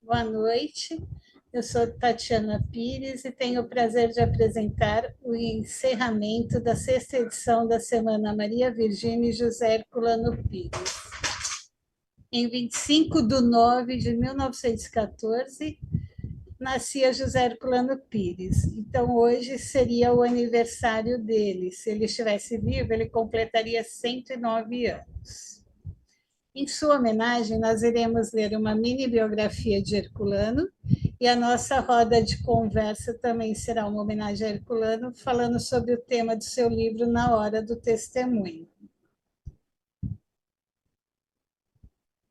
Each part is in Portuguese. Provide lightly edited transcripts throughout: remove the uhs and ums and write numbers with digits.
Boa noite. Eu sou Tatiana Pires e tenho o prazer de apresentar o encerramento da sexta edição da Semana Maria Virgínia e José Herculano Pires. Em 25 de nove de 1914, nascia José Herculano Pires. Então, hoje seria o aniversário dele. Se ele estivesse vivo, ele completaria 109 anos. Em sua homenagem, nós iremos ler uma mini biografia de Herculano e a nossa roda de conversa também será uma homenagem a Herculano, falando sobre o tema do seu livro Na Hora do Testemunho.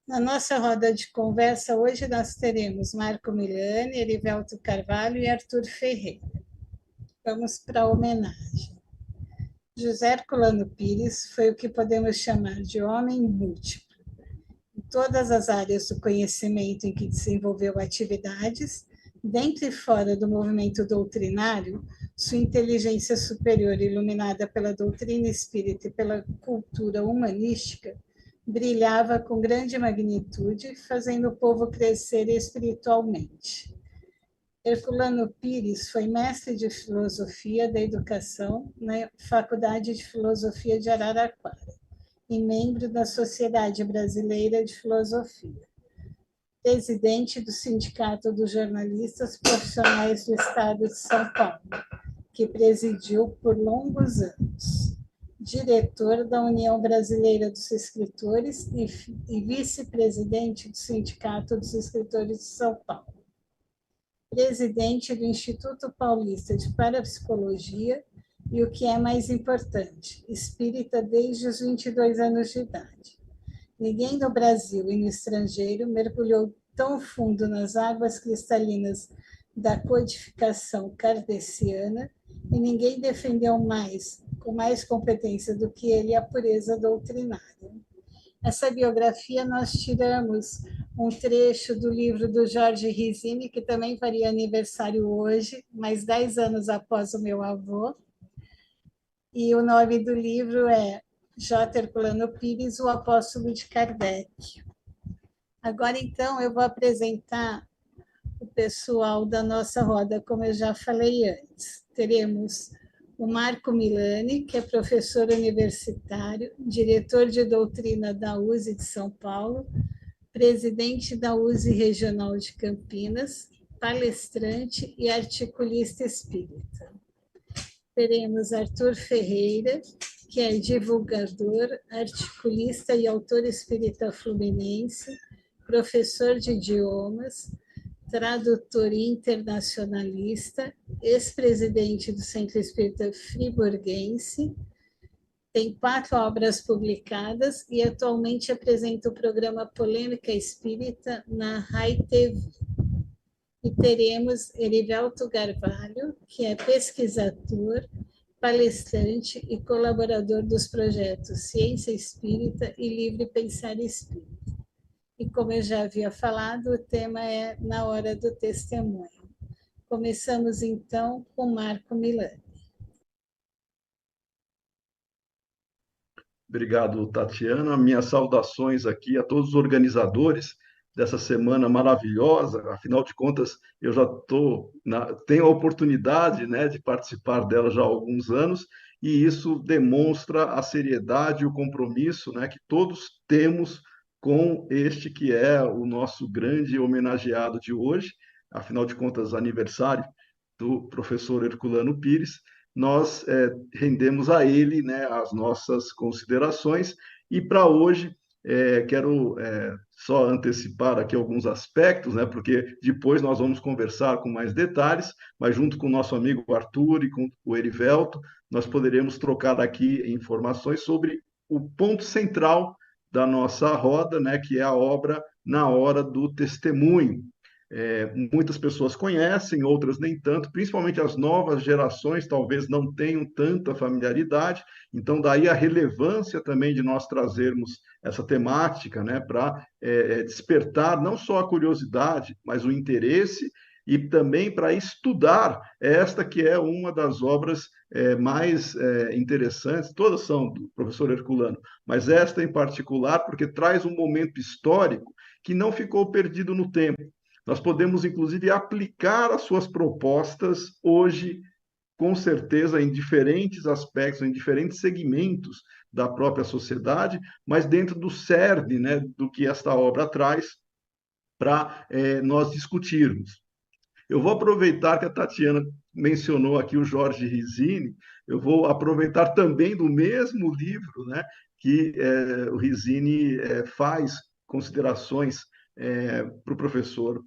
Na nossa roda de conversa, hoje nós teremos Marco Milani, Erivelto Carvalho e Arthur Ferreira. Vamos para a homenagem. José Herculano Pires foi o que podemos chamar de homem múltiplo. Em todas as áreas do conhecimento em que desenvolveu atividades, dentro e fora do movimento doutrinário, sua inteligência superior, iluminada pela doutrina espírita e pela cultura humanística, brilhava com grande magnitude, fazendo o povo crescer espiritualmente. Herculano Pires foi mestre de filosofia da educação na Faculdade de Filosofia de Araraquara e membro da Sociedade Brasileira de Filosofia, presidente do Sindicato dos Jornalistas Profissionais do Estado de São Paulo, que presidiu por longos anos, diretor da União Brasileira dos Escritores e vice-presidente do Sindicato dos Escritores de São Paulo, presidente do Instituto Paulista de Parapsicologia e, o que é mais importante, espírita desde os 22 anos de idade. Ninguém no Brasil e no estrangeiro mergulhou tão fundo nas águas cristalinas da codificação kardeciana e ninguém defendeu mais, com mais competência do que ele, a pureza doutrinária. Essa biografia nós tiramos um trecho do livro do Jorge Risini, que também faria aniversário hoje, mais 10 anos após o meu avô, e o nome do livro é J. Herculano Pires, o Apóstolo de Kardec. Agora, então, eu vou apresentar o pessoal da nossa roda, como eu já falei antes. Teremos o Marco Milani, que é professor universitário, diretor de doutrina da USE de São Paulo, presidente da USE Regional de Campinas, palestrante e articulista espírita. Teremos Arthur Ferreira, que é divulgador, articulista e autor espírita fluminense, professor de idiomas, tradutor internacionalista, ex-presidente do Centro Espírita Friburguense, tem 4 obras publicadas e atualmente apresenta o programa Polêmica Espírita na Rai TV. E teremos Erivelto Carvalho, que é pesquisador, palestrante e colaborador dos projetos Ciência Espírita e Livre Pensar Espírita. E como eu já havia falado, o tema é Na Hora do Testemunho. Começamos então com Marco Milani. Obrigado, Tatiana. Minhas saudações aqui a todos os organizadores dessa semana maravilhosa. Afinal de contas, eu já tenho a oportunidade, né, de participar dela já há alguns anos, e isso demonstra a seriedade e o compromisso, né, que todos temos com este que é o nosso grande homenageado de hoje. Afinal de contas, aniversário do professor Herculano Pires. Nós rendemos a ele, né, as nossas considerações. E para hoje, quero só antecipar aqui alguns aspectos, né, porque depois nós vamos conversar com mais detalhes, mas junto com o nosso amigo Arthur e com o Erivelto, nós poderemos trocar aqui informações sobre o ponto central da nossa roda, né, que é a obra Na Hora do Testemunho. Muitas pessoas conhecem, outras nem tanto, principalmente as novas gerações talvez não tenham tanta familiaridade, então daí a relevância também de nós trazermos essa temática, né, para despertar não só a curiosidade, mas o interesse e também para estudar esta que é uma das obras mais interessantes, todas são do professor Herculano, mas esta em particular porque traz um momento histórico que não ficou perdido no tempo. Nós podemos, inclusive, aplicar as suas propostas hoje, com certeza, em diferentes aspectos, em diferentes segmentos da própria sociedade, mas dentro do cerne, né, do que esta obra traz para nós discutirmos. Eu vou aproveitar que a Tatiana mencionou aqui o Jorge Risini, eu vou aproveitar também do mesmo livro, né, que o Risini faz considerações para o professor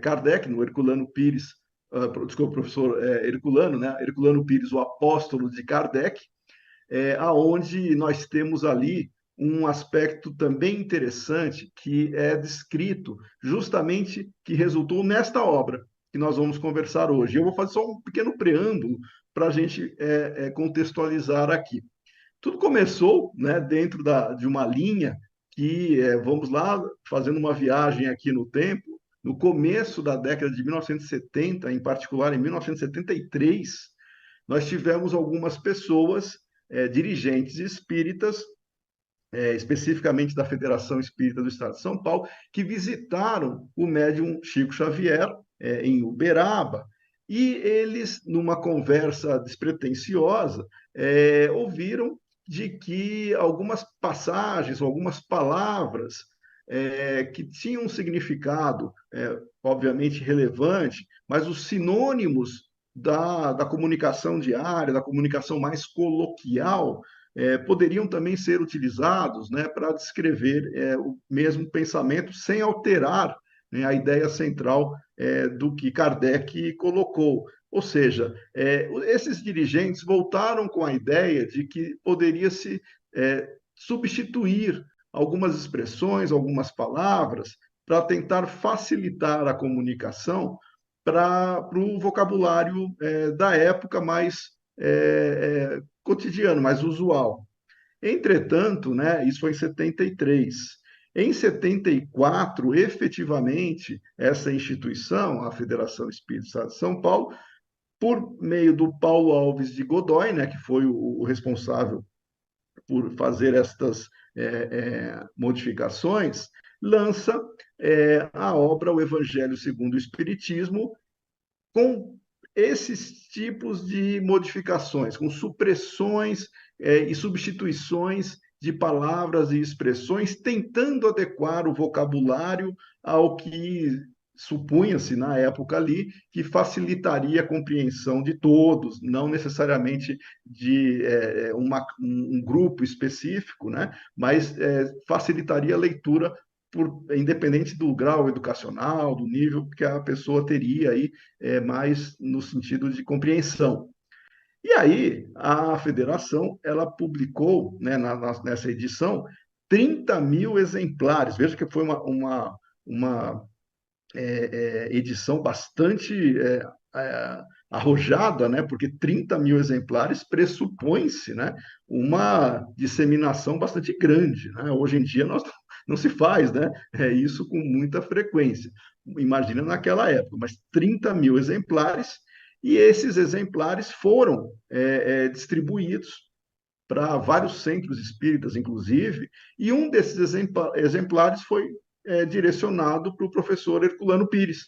Kardec, no Herculano Pires, desculpa, professor Herculano, né, Herculano Pires, o apóstolo de Kardec, aonde nós temos ali um aspecto também interessante que é descrito justamente que resultou nesta obra que nós vamos conversar hoje. Eu vou fazer só um pequeno preâmbulo para a gente contextualizar aqui. Tudo começou, né, dentro de uma linha que, vamos lá, fazendo uma viagem aqui no tempo, no começo da década de 1970, em particular em 1973, nós tivemos algumas pessoas, dirigentes espíritas, especificamente da Federação Espírita do Estado de São Paulo, que visitaram o médium Chico Xavier, em Uberaba, e eles, numa conversa despretensiosa, ouviram de que algumas passagens, algumas palavras que tinham um significado, obviamente relevante, mas os sinônimos da comunicação diária, da comunicação mais coloquial, poderiam também ser utilizados, né, para descrever o mesmo pensamento sem alterar, né, a ideia central do que Kardec colocou. Ou seja, esses dirigentes voltaram com a ideia de que poderia-se substituir algumas expressões, algumas palavras, para tentar facilitar a comunicação para o vocabulário da época mais cotidiano, mais usual. Entretanto, né, isso foi em 73. Em 74, efetivamente, essa instituição, a Federação Espírita de São Paulo, por meio do Paulo Alves de Godoy, né, que foi o responsável por fazer estas modificações, lança a obra O Evangelho segundo o Espiritismo, com esses tipos de modificações, com supressões e substituições de palavras e expressões, tentando adequar o vocabulário ao que supunha-se na época ali, que facilitaria a compreensão de todos, não necessariamente de um grupo específico, né? Mas facilitaria a leitura independente do grau educacional, do nível que a pessoa teria aí, mais no sentido de compreensão. E aí, a federação, ela publicou, né, nessa edição, 30 mil exemplares. Veja que foi uma edição bastante arrojada, né? Porque 30 mil exemplares pressupõe-se, né, uma disseminação bastante grande. Né? Hoje em dia não se faz, né, isso com muita frequência. Imagina naquela época, mas 30 mil exemplares, e esses exemplares foram distribuídos para vários centros espíritas, inclusive, e um desses exemplares foi direcionado para o professor Herculano Pires.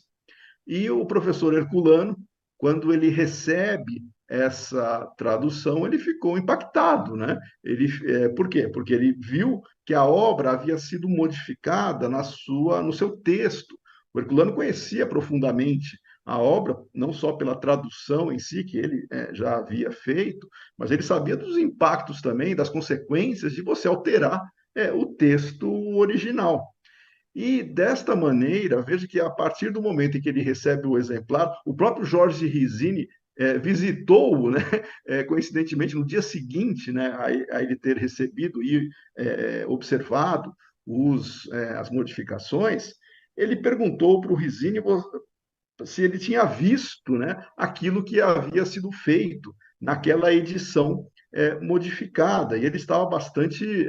E o professor Herculano, quando ele recebe essa tradução, ele ficou impactado, né? Por quê? Porque ele viu que a obra havia sido modificada no seu texto. O Herculano conhecia profundamente a obra, não só pela tradução em si, que ele já havia feito, mas ele sabia dos impactos também, das consequências de você alterar o texto original. E desta maneira, veja que a partir do momento em que ele recebe o exemplar, o próprio Jorge Risini visitou-o, né, coincidentemente, no dia seguinte, né, a ele ter recebido e observado as modificações, ele perguntou para o Risini se ele tinha visto, né, aquilo que havia sido feito naquela edição modificada, e ele estava bastante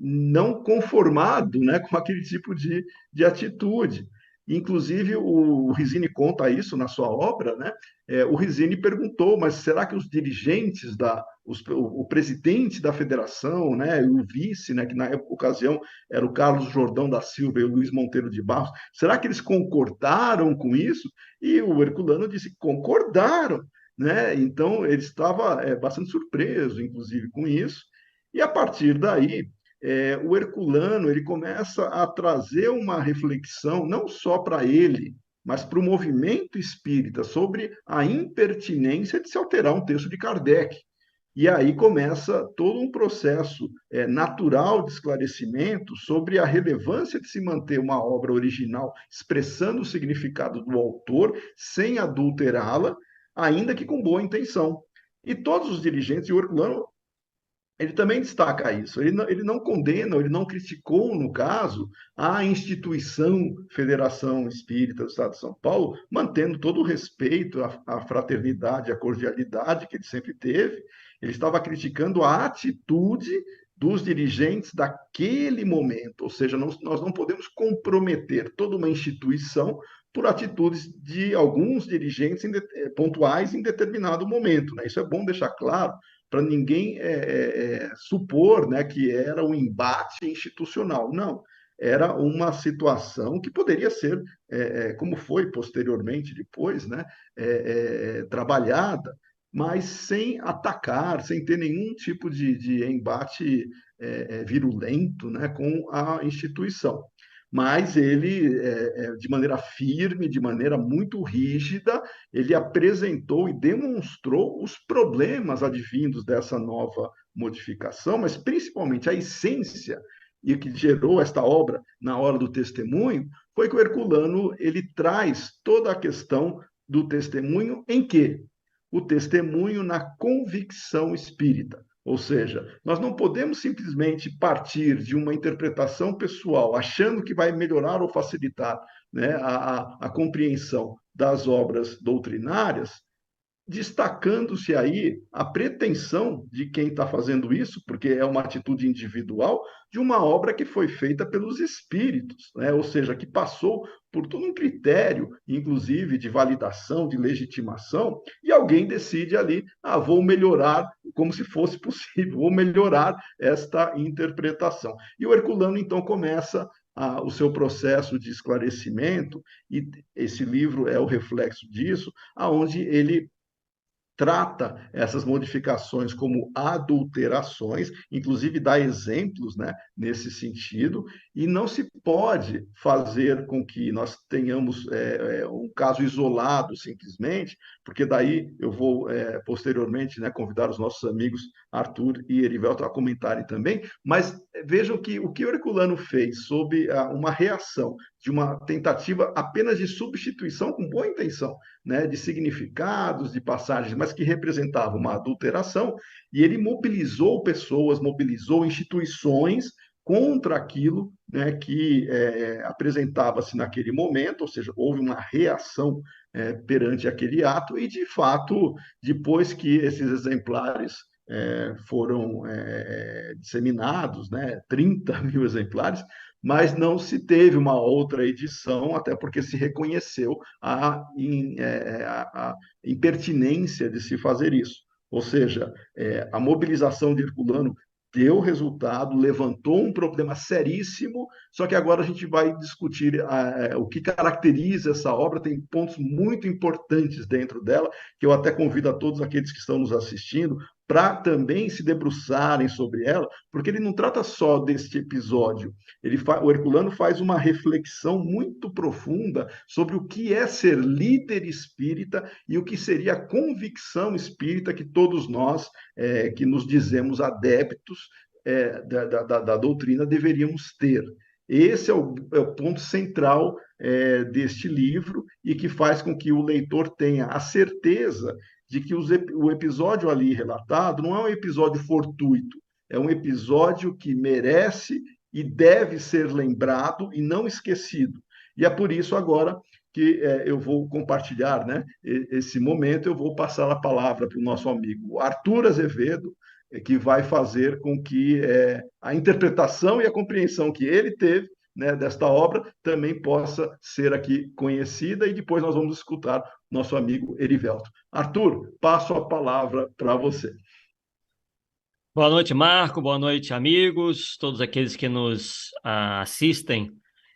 não conformado, né, com aquele tipo de atitude. Inclusive, o Rizzini conta isso na sua obra, né? O Rizzini perguntou, mas será que os dirigentes o presidente da federação, né, e o vice, né, que na ocasião era o Carlos Jordão da Silva e o Luiz Monteiro de Barros, será que eles concordaram com isso? E o Herculano disse, concordaram, né? Então ele estava bastante surpreso, inclusive, com isso. E a partir daí, o Herculano ele começa a trazer uma reflexão não só para ele, mas para o movimento espírita sobre a impertinência de se alterar um texto de Kardec. E aí começa todo um processo natural de esclarecimento sobre a relevância de se manter uma obra original expressando o significado do autor sem adulterá-la, ainda que com boa intenção. E todos os dirigentes, e o Herculano ele também destaca isso. Ele não condena, ele não criticou, no caso, a instituição Federação Espírita do Estado de São Paulo, mantendo todo o respeito, a fraternidade, a cordialidade que ele sempre teve. Ele estava criticando a atitude dos dirigentes daquele momento, ou seja, nós não podemos comprometer toda uma instituição por atitudes de alguns dirigentes pontuais em determinado momento. Né? Isso é bom deixar claro, para ninguém supor, né, que era um embate institucional. Não, era uma situação que poderia ser, como foi posteriormente, depois, né, trabalhada, mas sem atacar, sem ter nenhum tipo de embate virulento, né, com a instituição. Mas ele, de maneira firme, de maneira muito rígida, ele apresentou e demonstrou os problemas advindos dessa nova modificação, mas principalmente a essência e que gerou esta obra na hora do testemunho foi que o Herculano ele traz toda a questão do testemunho em que o testemunho na convicção espírita. Ou seja, nós não podemos simplesmente partir de uma interpretação pessoal, achando que vai melhorar ou facilitar, né, a compreensão das obras doutrinárias, destacando-se aí a pretensão de quem está fazendo isso, porque é uma atitude individual, de uma obra que foi feita pelos espíritos, né? Ou seja, que passou por todo um critério, inclusive de validação, de legitimação, e alguém decide ali, vou melhorar, como se fosse possível, vou melhorar esta interpretação. E o Herculano, então, começa o seu processo de esclarecimento, e esse livro é o reflexo disso, aonde ele trata essas modificações como adulterações, inclusive dá exemplos, né, nesse sentido, e não se pode fazer com que nós tenhamos um caso isolado simplesmente, porque daí eu vou posteriormente, né, convidar os nossos amigos Arthur e Erivelto a comentarem também, mas vejam que o que o Herculano fez sob uma reação de uma tentativa apenas de substituição com boa intenção, né, de significados, de passagens, mas que representava uma adulteração, e ele mobilizou pessoas, mobilizou instituições contra aquilo, né, que apresentava-se naquele momento, ou seja, houve uma reação perante aquele ato, e de fato, depois que esses exemplares foram disseminados, né, 30 mil exemplares, mas não se teve uma outra edição, até porque se reconheceu a impertinência de se fazer isso. Ou seja, a mobilização de Herculano deu resultado, levantou um problema seríssimo, só que agora a gente vai discutir o que caracteriza essa obra, tem pontos muito importantes dentro dela, que eu até convido a todos aqueles que estão nos assistindo para também se debruçarem sobre ela, porque ele não trata só deste episódio, o Herculano faz uma reflexão muito profunda sobre o que é ser líder espírita e o que seria a convicção espírita que todos nós, que nos dizemos adeptos da doutrina, deveríamos ter. Esse é o ponto central deste livro e que faz com que o leitor tenha a certeza de que o episódio ali relatado não é um episódio fortuito, é um episódio que merece e deve ser lembrado e não esquecido. E é por isso agora que eu vou compartilhar, né, esse momento, eu vou passar a palavra para o nosso amigo Arthur Azevedo, que vai fazer com que a interpretação e a compreensão que ele teve né, desta obra também possa ser aqui conhecida, e depois nós vamos escutar nosso amigo Erivelto. Arthur, passo a palavra para você. Boa noite, Marco. Boa noite, amigos, todos aqueles que nos assistem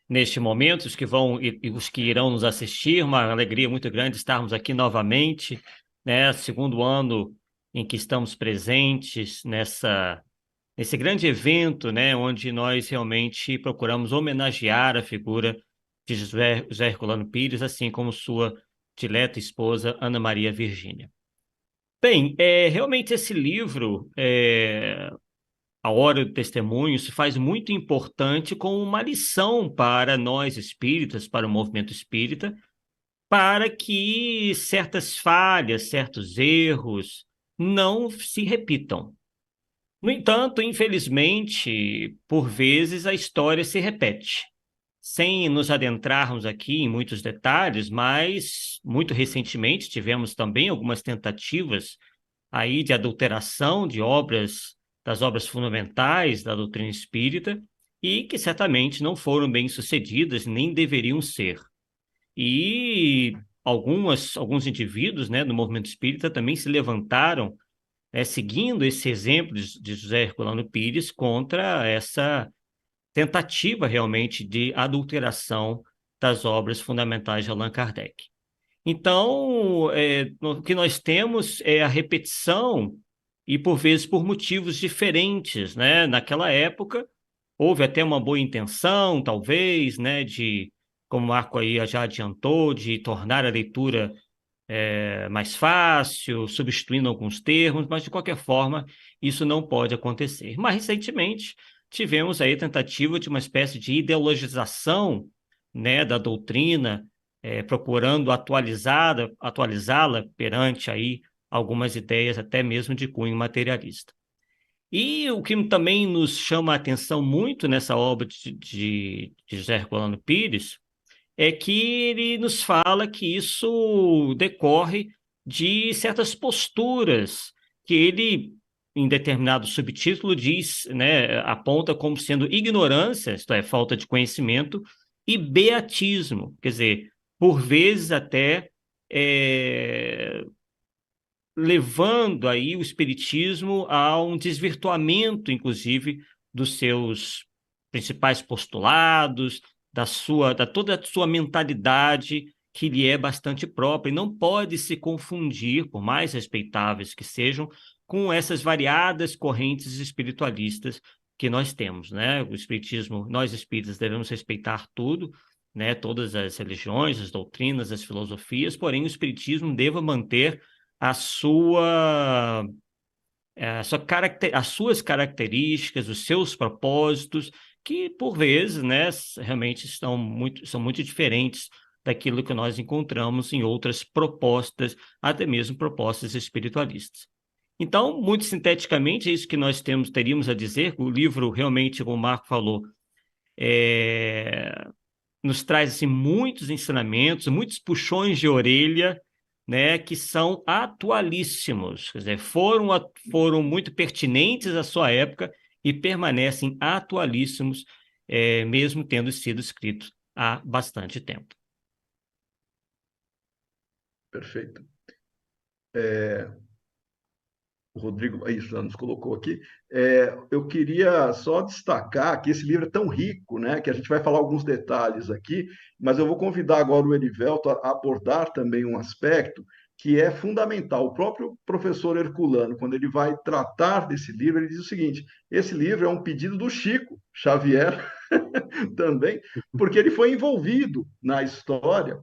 neste momento, os que vão e os que irão nos assistir. Uma alegria muito grande estarmos aqui novamente, né? Segundo ano em que estamos presentes nesse grande evento, né? Onde nós realmente procuramos homenagear a figura de José Herculano Pires, assim como sua dileta esposa, Ana Maria Virgínia. Bem, realmente esse livro, A Hora do Testemunho, se faz muito importante como uma lição para nós espíritas, para o movimento espírita, para que certas falhas, certos erros não se repitam. No entanto, infelizmente, por vezes a história se repete. Sem nos adentrarmos aqui em muitos detalhes, mas muito recentemente tivemos também algumas tentativas aí de adulteração de obras, das obras fundamentais da doutrina espírita, e que certamente não foram bem sucedidas, nem deveriam ser. E alguns indivíduos, né, do movimento espírita também se levantaram, seguindo esse exemplo de José Herculano Pires, contra essa tentativa realmente de adulteração das obras fundamentais de Allan Kardec. Então, o que nós temos é a repetição, e por vezes por motivos diferentes, né? Naquela época, houve até uma boa intenção, talvez, né, como o Marco aí já adiantou, de tornar a leitura mais fácil, substituindo alguns termos, mas de qualquer forma, isso não pode acontecer. Mas recentemente tivemos aí a tentativa de uma espécie de ideologização, né, da doutrina, procurando atualizá-la perante aí algumas ideias até mesmo de cunho materialista. E o que também nos chama a atenção muito nessa obra de José Herculano Pires é que ele nos fala que isso decorre de certas posturas que ele, em determinado subtítulo, diz, né, aponta como sendo ignorância, isto é, falta de conhecimento, e beatismo, quer dizer, por vezes até levando aí o espiritismo a um desvirtuamento, inclusive, dos seus principais postulados, da toda a sua mentalidade, que lhe é bastante própria, e não pode se confundir, por mais respeitáveis que sejam, com essas variadas correntes espiritualistas que nós temos, né? O espiritismo, nós espíritas devemos respeitar tudo, né? Todas as religiões, as doutrinas, as filosofias, porém o espiritismo deva manter a sua, as suas características, os seus propósitos, que por vezes, né, realmente são muito diferentes daquilo que nós encontramos em outras propostas, até mesmo propostas espiritualistas. Então, muito sinteticamente, é isso que nós teríamos a dizer. O livro, realmente, como o Marco falou, nos traz assim, muitos ensinamentos, muitos puxões de orelha, né, que são atualíssimos, quer dizer, foram muito pertinentes à sua época e permanecem atualíssimos, mesmo tendo sido escritos há bastante tempo. Perfeito. O Rodrigo, isso já nos colocou aqui. Eu queria só destacar que esse livro é tão rico, né, que a gente vai falar alguns detalhes aqui, mas eu vou convidar agora o Erivelto a abordar também um aspecto que é fundamental. O próprio professor Herculano, quando ele vai tratar desse livro, ele diz o seguinte: esse livro é um pedido do Chico Xavier também, porque ele foi envolvido na história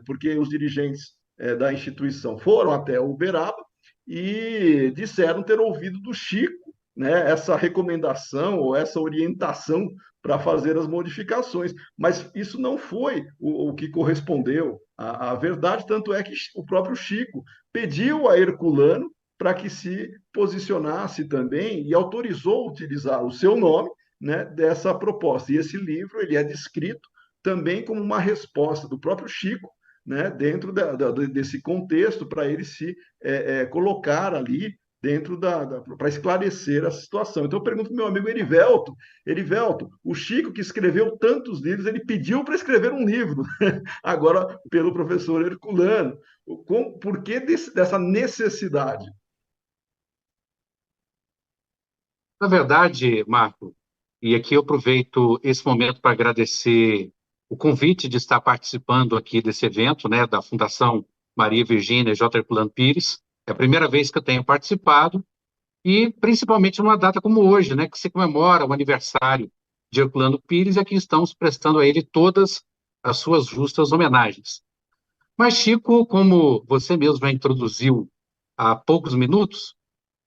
porque os dirigentes da instituição foram até Uberaba e disseram ter ouvido do Chico, né, essa recomendação ou essa orientação para fazer as modificações. Mas isso não foi o que correspondeu à verdade, tanto é que o próprio Chico pediu a Herculano para que se posicionasse também e autorizou utilizar o seu nome, né, dessa proposta. E esse livro ele é descrito também como uma resposta do próprio Chico, né, dentro desse contexto, para ele se colocar ali dentro para esclarecer a situação. Então, eu pergunto para o meu amigo Erivelto, Erivelto, o Chico, que escreveu tantos livros, ele pediu para escrever um livro, agora pelo professor Herculano. Por que dessa necessidade? Na verdade, Marco, e aqui eu aproveito esse momento para agradecer o convite de estar participando aqui desse evento, né, da Fundação Maria Virgínia J. Herculano Pires. É a primeira vez que eu tenho participado, e principalmente numa data como hoje, né, que se comemora o aniversário de Herculano Pires, e aqui estamos prestando a ele todas as suas justas homenagens. Mas, Chico, como você mesmo já introduziu há poucos minutos,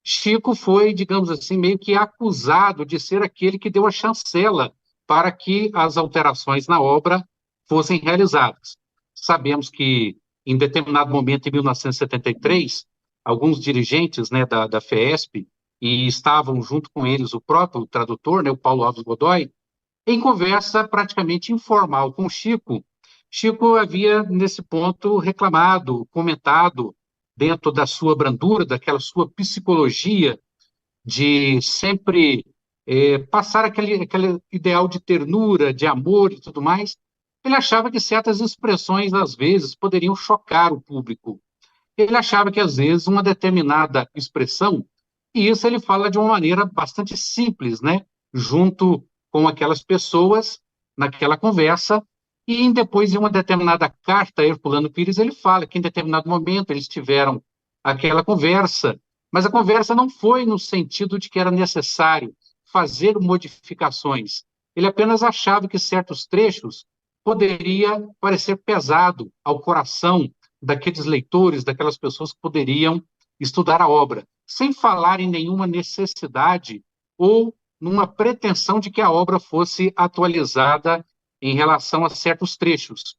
Chico foi, digamos assim, meio que acusado de ser aquele que deu a chancela para que as alterações na obra fossem realizadas. Sabemos que, em determinado momento, em 1973, alguns dirigentes, né, da FESP, e estavam junto com eles o próprio tradutor, né, o Paulo Alves Godoy, em conversa praticamente informal com Chico. Chico havia, nesse ponto, reclamado, comentado, dentro da sua brandura, daquela sua psicologia de sempre passar aquele ideal de ternura, de amor e tudo mais. Ele achava que certas expressões, às vezes, poderiam chocar o público. Ele achava que, às vezes, uma determinada expressão, e isso ele fala de uma maneira bastante simples, né? Junto com aquelas pessoas, naquela conversa, e depois, em uma determinada carta a Herculano Pires, ele fala que, em determinado momento, eles tiveram aquela conversa, mas a conversa não foi no sentido de que era necessário fazer modificações. Ele apenas achava que certos trechos poderia parecer pesado ao coração daqueles leitores, daquelas pessoas que poderiam estudar a obra, sem falar em nenhuma necessidade ou numa pretensão de que a obra fosse atualizada em relação a certos trechos.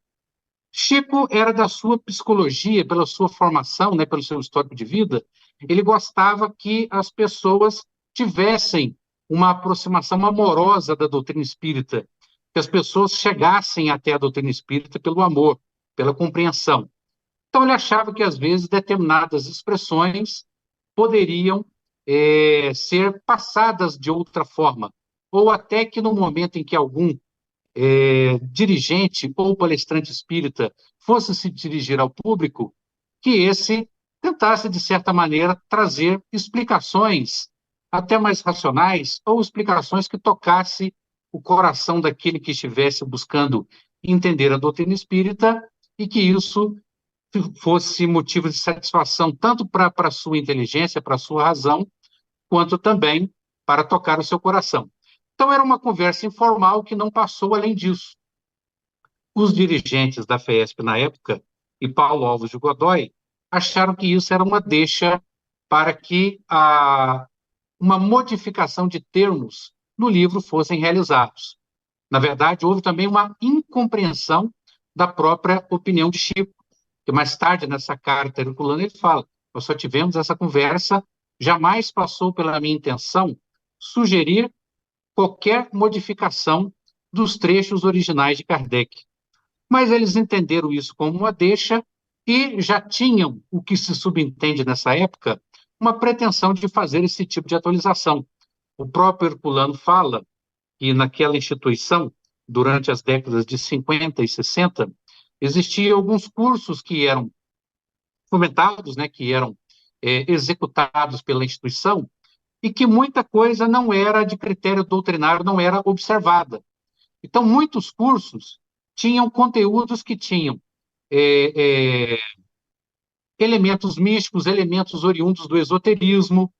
Chico era da sua psicologia, pela sua formação, né, pelo seu histórico de vida, ele gostava que as pessoas tivessem uma aproximação amorosa da doutrina espírita, que as pessoas chegassem até a doutrina espírita pelo amor, pela compreensão. Então, ele achava que, às vezes, determinadas expressões poderiam ser passadas de outra forma, ou até que no momento em que algum dirigente ou palestrante espírita fosse se dirigir ao público, que esse tentasse, de certa maneira, trazer explicações até mais racionais, ou explicações que tocasse o coração daquele que estivesse buscando entender a doutrina espírita, e que isso fosse motivo de satisfação tanto para a sua inteligência, para a sua razão, quanto também para tocar o seu coração. Então, era uma conversa informal que não passou além disso. Os dirigentes da FESP na época, e Paulo Alves de Godoy, acharam que isso era uma deixa para que uma modificação de termos no livro fossem realizados. Na verdade, houve também uma incompreensão da própria opinião de Chico, que mais tarde, nessa carta Herculano, ele fala: nós só tivemos essa conversa, jamais passou pela minha intenção sugerir qualquer modificação dos trechos originais de Kardec. Mas eles entenderam isso como uma deixa e já tinham, o que se subentende nessa época, uma pretensão de fazer esse tipo de atualização. O próprio Herculano fala que naquela instituição, durante as décadas de 50 e 60, existiam alguns cursos que eram fomentados, né, que eram executados pela instituição, e que muita coisa não era de critério doutrinário, não era observada. Então, muitos cursos tinham conteúdos que tinham elementos místicos, elementos oriundos do esoterismo,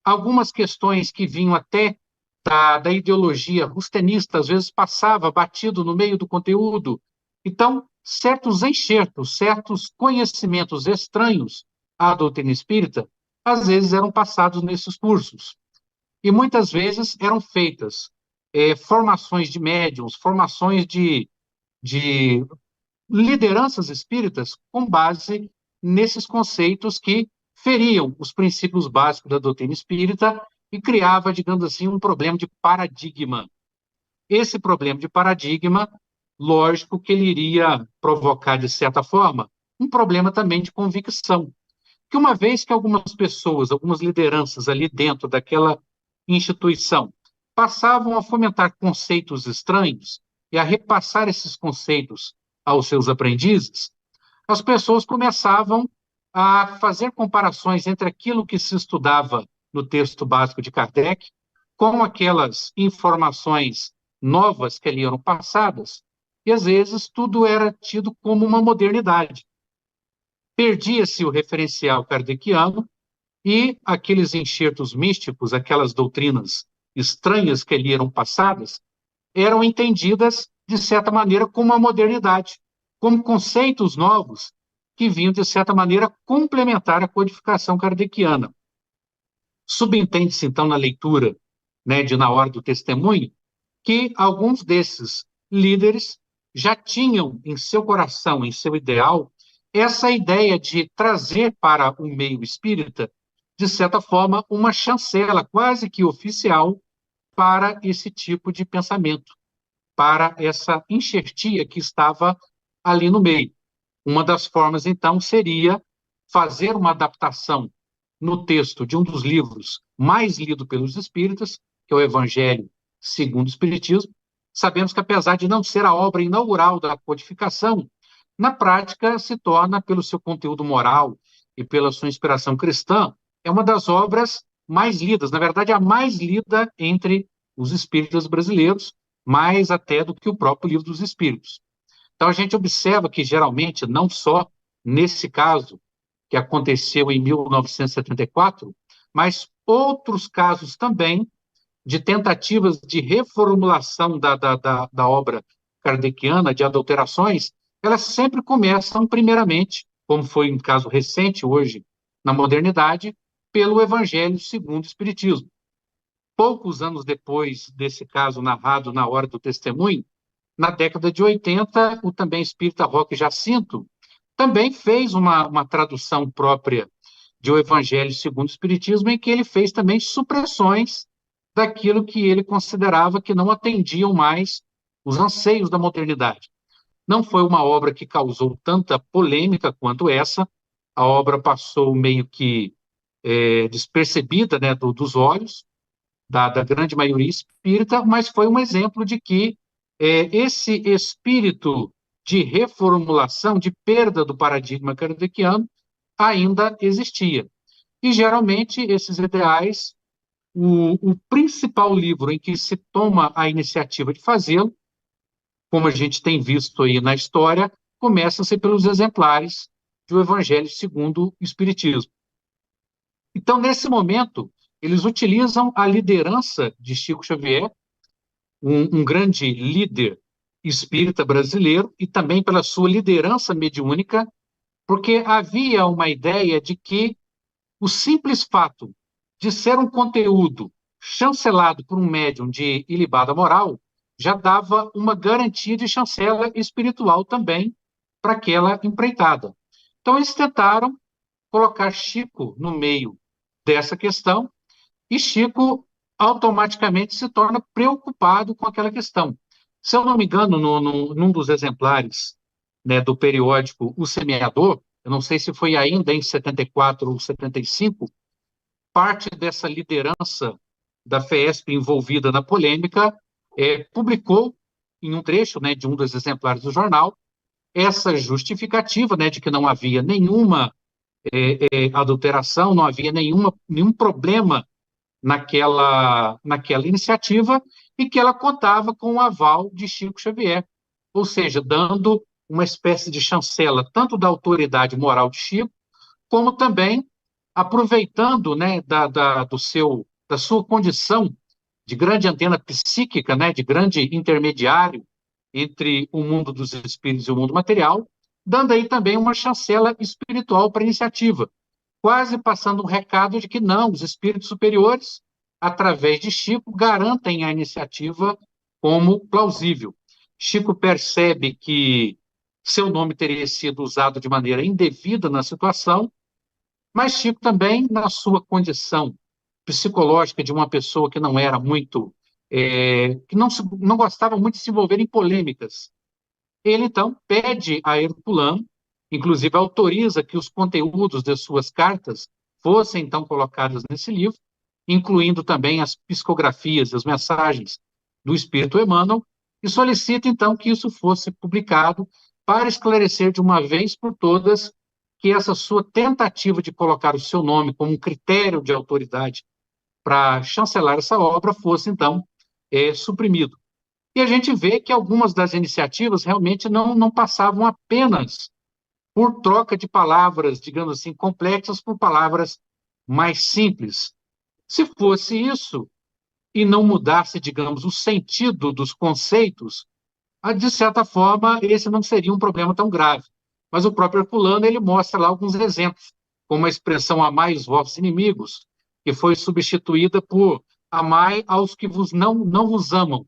algumas questões que vinham até da ideologia rustenista, às vezes passava batido no meio do conteúdo. Então, certos enxertos, certos conhecimentos estranhos à doutrina espírita, às vezes eram passados nesses cursos. E muitas vezes eram feitas formações de médiuns, formações de lideranças espíritas com base nesses conceitos que feriam os princípios básicos da doutrina espírita e criava, digamos assim, um problema de paradigma. Esse problema de paradigma, lógico que ele iria provocar, de certa forma, um problema também de convicção. que uma vez que algumas pessoas, algumas lideranças ali dentro daquela instituição passavam a fomentar conceitos estranhos e a repassar esses conceitos aos seus aprendizes, as pessoas começavam a fazer comparações entre aquilo que se estudava no texto básico de Kardec com aquelas informações novas que ali eram passadas, e às vezes tudo era tido como uma modernidade. Perdia-se o referencial kardeciano e aqueles enxertos místicos, aquelas doutrinas estranhas que ali eram passadas, eram entendidas, de certa maneira, como uma modernidade, como conceitos novos que vinham, de certa maneira, complementar a codificação kardeciana. Subentende-se, então, na leitura, né, de Na Hora do Testemunho, que alguns desses líderes já tinham em seu coração, em seu ideal, essa ideia de trazer para o meio espírita, de certa forma, uma chancela quase que oficial para esse tipo de pensamento, para essa enxertia que estava ali no meio. Uma das formas, então, seria fazer uma adaptação no texto de um dos livros mais lido pelos espíritas, que é o Evangelho segundo o Espiritismo. Sabemos que, apesar de não ser a obra inaugural da codificação, na prática se torna, pelo seu conteúdo moral e pela sua inspiração cristã, é uma das obras mais lidas, na verdade, a mais lida entre os espíritas brasileiros, mais até do que o próprio Livro dos Espíritos. Então, a gente observa que, geralmente, não só nesse caso, que aconteceu em 1974, mas outros casos também de tentativas de reformulação da obra kardeciana, de adulterações, elas sempre começam, primeiramente, como foi um caso recente hoje, na modernidade, pelo Evangelho segundo o Espiritismo. Poucos anos depois desse caso narrado na Hora do Testemunho, na década de 80, o também espírita Roque Jacinto também fez uma tradução própria de O Evangelho segundo o Espiritismo, em que ele fez também supressões daquilo que ele considerava que não atendiam mais os anseios da modernidade. Não foi uma obra que causou tanta polêmica quanto essa, a obra passou meio que despercebida, né, dos olhos da grande maioria espírita, mas foi um exemplo de que esse espírito de reformulação, de perda do paradigma kardeciano, ainda existia. E, geralmente, esses ideais, o principal livro em que se toma a iniciativa de fazê-lo, como a gente tem visto aí na história, começa-se pelos exemplares do Evangelho segundo o Espiritismo. Então, nesse momento, eles utilizam a liderança de Chico Xavier, um grande líder espírita brasileiro, e também pela sua liderança mediúnica, porque havia uma ideia de que o simples fato de ser um conteúdo chancelado por um médium de ilibada moral já dava uma garantia de chancela espiritual também para aquela empreitada. Então, eles tentaram colocar Chico no meio dessa questão, e Chico automaticamente se torna preocupado com aquela questão. Se eu não me engano, num dos exemplares, né, do periódico O Semeador, eu não sei se foi ainda em 74 ou 75, parte dessa liderança da FESP envolvida na polêmica publicou em um trecho, né, de um dos exemplares do jornal essa justificativa, né, de que não havia nenhuma adulteração, não havia nenhum problema naquela iniciativa, e que ela contava com o aval de Chico Xavier, ou seja, dando uma espécie de chancela tanto da autoridade moral de Chico, como também aproveitando, né, da sua condição de grande antena psíquica, né, de grande intermediário entre o mundo dos espíritos e o mundo material, dando aí também uma chancela espiritual para a iniciativa, quase passando um recado de que não, os espíritos superiores, através de Chico, garantem a iniciativa como plausível. Chico percebe que seu nome teria sido usado de maneira indevida na situação, mas Chico também, na sua condição psicológica de uma pessoa que não era muito, que não gostava muito de se envolver em polêmicas, ele então pede a Herculano, inclusive autoriza que os conteúdos de suas cartas fossem, então, colocados nesse livro, incluindo também as psicografias, as mensagens do Espírito Emmanuel, e solicita, então, que isso fosse publicado para esclarecer de uma vez por todas que essa sua tentativa de colocar o seu nome como um critério de autoridade para chancelar essa obra fosse, então, suprimido. E a gente vê que algumas das iniciativas realmente não passavam apenas por troca de palavras, digamos assim, complexas por palavras mais simples. Se fosse isso, e não mudasse, digamos, o sentido dos conceitos, de certa forma, esse não seria um problema tão grave. Mas o próprio Herculano, ele mostra lá alguns exemplos, como a expressão amai os vossos inimigos, que foi substituída por amai aos que não vos amam.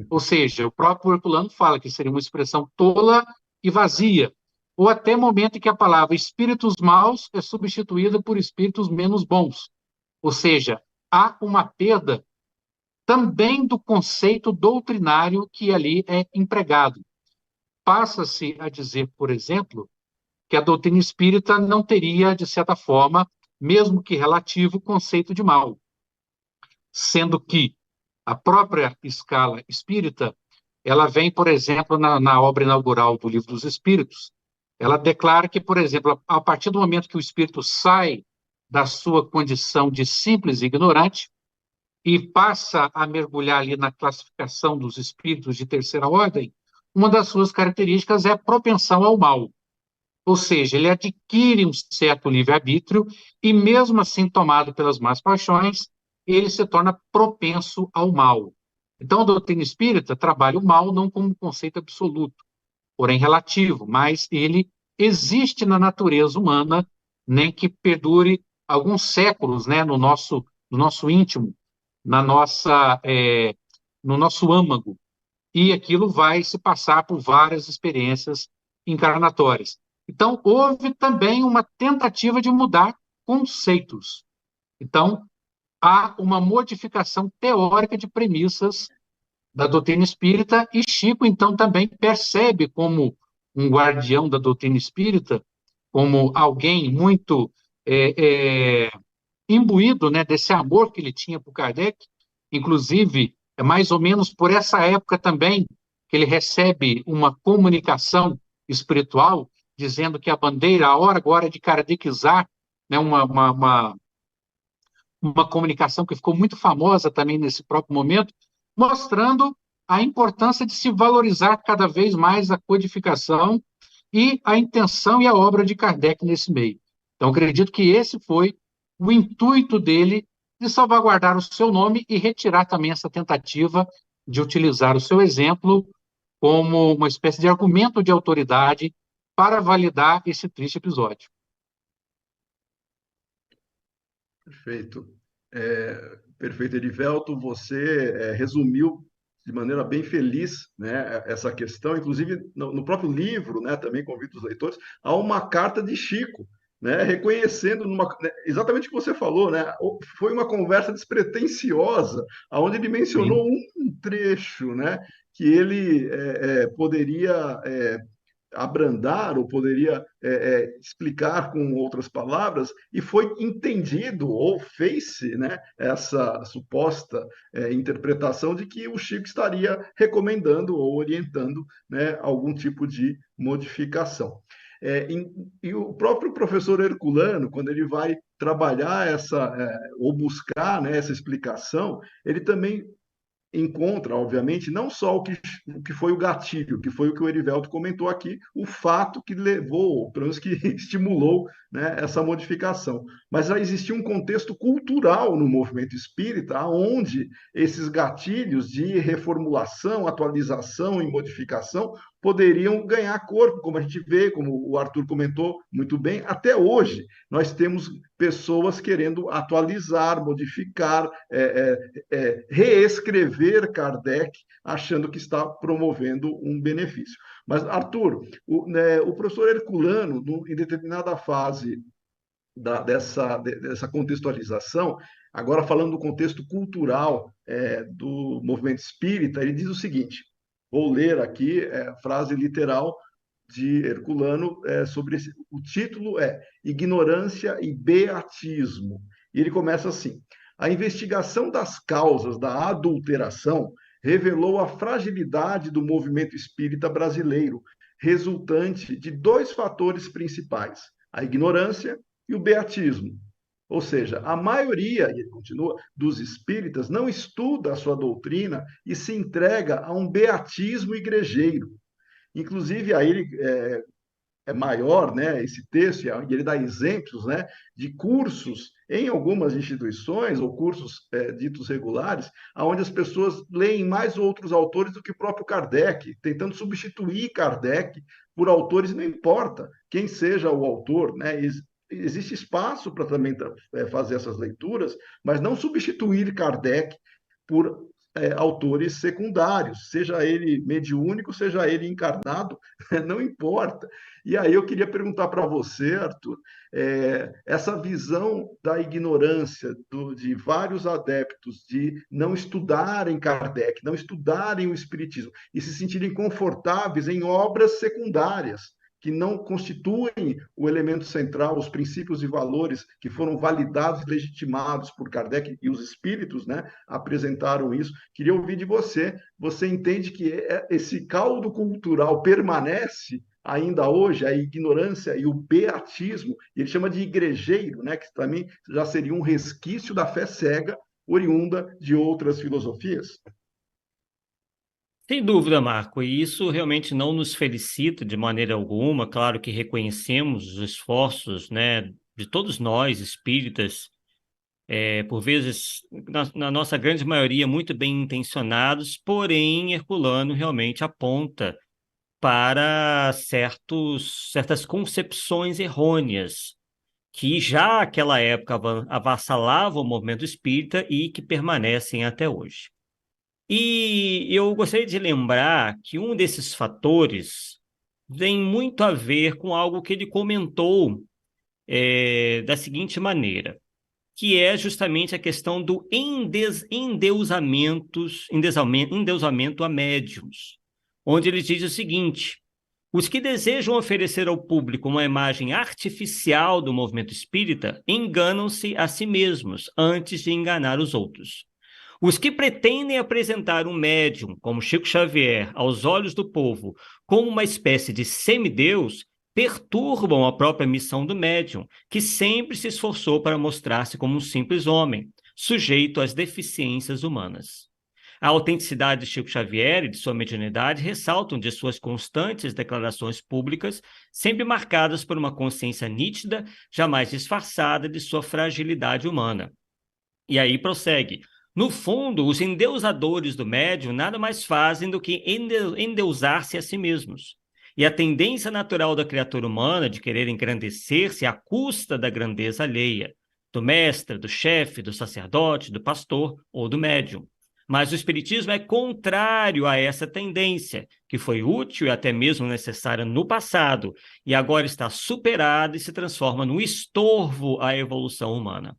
Ou seja, o próprio Herculano fala que seria uma expressão tola e vazia, ou até momento em que a palavra espíritos maus é substituída por espíritos menos bons. Ou seja, há uma perda também do conceito doutrinário que ali é empregado. Passa-se a dizer, por exemplo, que a doutrina espírita não teria, de certa forma, mesmo que relativo, conceito de mal, sendo que a própria escala espírita, ela vem, por exemplo, na obra inaugural do Livro dos Espíritos, ela declara que, por exemplo, a partir do momento que o espírito sai da sua condição de simples e ignorante e passa a mergulhar ali na classificação dos espíritos de terceira ordem, uma das suas características é a propensão ao mal. Ou seja, ele adquire um certo livre-arbítrio e, mesmo assim, tomado pelas más paixões, ele se torna propenso ao mal. Então, a doutrina espírita trabalha o mal não como um conceito absoluto, porém relativo, mas ele existe na natureza humana, nem que perdure alguns séculos, né, no nosso íntimo, no nosso âmago, e aquilo vai se passar por várias experiências encarnatórias. Então, houve também uma tentativa de mudar conceitos. Então, há uma modificação teórica de premissas da doutrina espírita, e Chico, então, também percebe como um guardião da doutrina espírita, como alguém muito imbuído, né, desse amor que ele tinha por Kardec. Inclusive, é mais ou menos por essa época também que ele recebe uma comunicação espiritual, dizendo que a bandeira, a hora agora é de kardecizar, né, uma comunicação que ficou muito famosa também nesse próprio momento, mostrando a importância de se valorizar cada vez mais a codificação e a intenção e a obra de Kardec nesse meio. Então, acredito que esse foi o intuito dele de salvaguardar o seu nome e retirar também essa tentativa de utilizar o seu exemplo como uma espécie de argumento de autoridade para validar esse triste episódio. Perfeito. Perfeito, Erivelto, você resumiu de maneira bem feliz, né, essa questão, inclusive no próprio livro, né, também convido os leitores, há uma carta de Chico, né, reconhecendo exatamente o que você falou, né, foi uma conversa despretensiosa, onde ele mencionou um trecho, né, que ele poderia abrandar ou poderia explicar com outras palavras, e foi entendido ou fez-se, né, essa suposta interpretação de que o Chico estaria recomendando ou orientando, né, algum tipo de modificação. E o próprio professor Herculano, quando ele vai trabalhar ou buscar, né, essa explicação, ele também encontra, obviamente, não só o que foi o gatilho, que foi o que o Erivelto comentou aqui, o fato que levou, pelo menos que estimulou, né, essa modificação. Mas já existia um contexto cultural no movimento espírita, onde esses gatilhos de reformulação, atualização e modificação poderiam ganhar corpo, como a gente vê, como o Arthur comentou muito bem, até hoje nós temos pessoas querendo atualizar, modificar, reescrever Kardec, achando que está promovendo um benefício. Mas, Arthur, o professor Herculano, em determinada fase dessa contextualização, agora falando do contexto cultural do movimento espírita, ele diz o seguinte, vou ler aqui a frase literal de Herculano sobre o título é Ignorância e Beatismo. E ele começa assim: a investigação das causas da adulteração revelou a fragilidade do movimento espírita brasileiro, resultante de dois fatores principais: a ignorância e o beatismo. Ou seja, a maioria, e ele continua, dos espíritas não estuda a sua doutrina e se entrega a um beatismo igrejeiro. Inclusive, aí ele é maior, né, esse texto, e ele dá exemplos, né, de cursos em algumas instituições, ou cursos ditos regulares, onde as pessoas leem mais outros autores do que o próprio Kardec, tentando substituir Kardec por autores, não importa quem seja o autor, né, existe espaço para também fazer essas leituras, mas não substituir Kardec por autores secundários, seja ele mediúnico, seja ele encarnado, não importa. E aí eu queria perguntar para você, Arthur, essa visão da ignorância de vários adeptos de não estudarem Kardec, não estudarem o Espiritismo e se sentirem confortáveis em obras secundárias, que não constituem o elemento central, os princípios e valores que foram validados e legitimados por Kardec, e os espíritos, né, apresentaram isso. Queria ouvir de você. Você entende que esse caldo cultural permanece ainda hoje, a ignorância e o beatismo, ele chama de igrejeiro, né, que também já seria um resquício da fé cega oriunda de outras filosofias? Sem dúvida, Marco, e isso realmente não nos felicita de maneira alguma. Claro que reconhecemos os esforços, né, de todos nós, espíritas, por vezes, na nossa grande maioria, muito bem intencionados, porém, Herculano realmente aponta para certas concepções errôneas, que já naquela época avassalavam o movimento espírita e que permanecem até hoje. E eu gostaria de lembrar que um desses fatores tem muito a ver com algo que ele comentou da seguinte maneira, que é justamente a questão do endeusamento a médiuns, onde ele diz o seguinte: os que desejam oferecer ao público uma imagem artificial do movimento espírita enganam-se a si mesmos antes de enganar os outros. Os que pretendem apresentar um médium, como Chico Xavier, aos olhos do povo, como uma espécie de semideus, perturbam a própria missão do médium, que sempre se esforçou para mostrar-se como um simples homem, sujeito às deficiências humanas. A autenticidade de Chico Xavier e de sua mediunidade ressaltam de suas constantes declarações públicas, sempre marcadas por uma consciência nítida, jamais disfarçada de sua fragilidade humana. E aí prossegue: no fundo, os endeusadores do médium nada mais fazem do que endeusar-se a si mesmos. E a tendência natural da criatura humana de querer engrandecer-se à custa da grandeza alheia, do mestre, do chefe, do sacerdote, do pastor ou do médium. Mas o espiritismo é contrário a essa tendência, que foi útil e até mesmo necessária no passado, e agora está superada e se transforma num estorvo à evolução humana.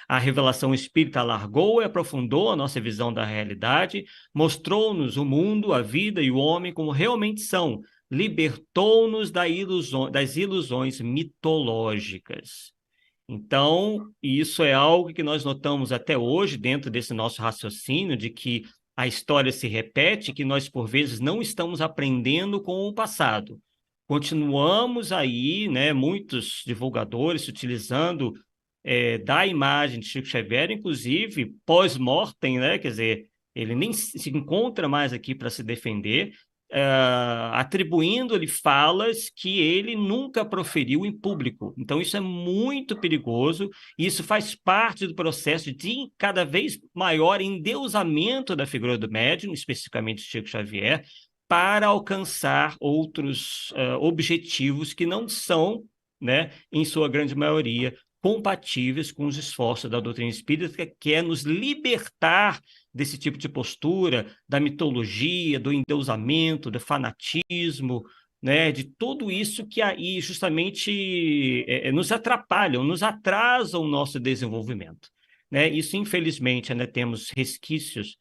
A revelação espírita alargou e aprofundou a nossa visão da realidade, mostrou-nos o mundo, a vida e o homem como realmente são, libertou-nos das ilusões mitológicas. Então, isso é algo que nós notamos até hoje dentro desse nosso raciocínio de que a história se repete, que nós, por vezes, não estamos aprendendo com o passado. Continuamos aí, né, muitos divulgadores utilizando da imagem de Chico Xavier, inclusive pós-mortem, né? Quer dizer, ele nem se encontra mais aqui para se defender, atribuindo-lhe falas que ele nunca proferiu em público. Então, isso é muito perigoso, e isso faz parte do processo de cada vez maior endeusamento da figura do médium, especificamente Chico Xavier, para alcançar outros objetivos que não são, né, em sua grande maioria, compatíveis com os esforços da doutrina espírita, que é nos libertar desse tipo de postura, da mitologia, do endeusamento, do fanatismo, né, de tudo isso que aí justamente nos atrapalham, nos atrasam o nosso desenvolvimento. Né? Isso, infelizmente, ainda temos resquícios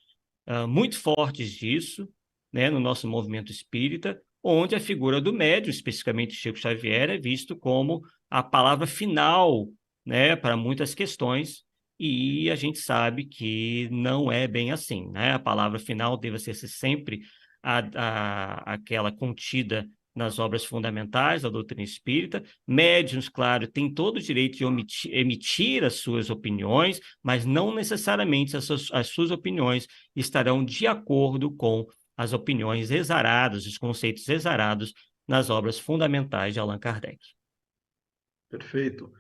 muito fortes disso, né, no nosso movimento espírita, onde a figura do médium, especificamente Chico Xavier, é visto como a palavra final, né, para muitas questões, e a gente sabe que não é bem assim, né? A palavra final deve ser sempre aquela contida nas obras fundamentais da doutrina espírita. Médiuns, claro, têm todo o direito de emitir as suas opiniões, mas não necessariamente as suas opiniões estarão de acordo com as opiniões exaradas, os conceitos exarados nas obras fundamentais de Allan Kardec. Perfeito.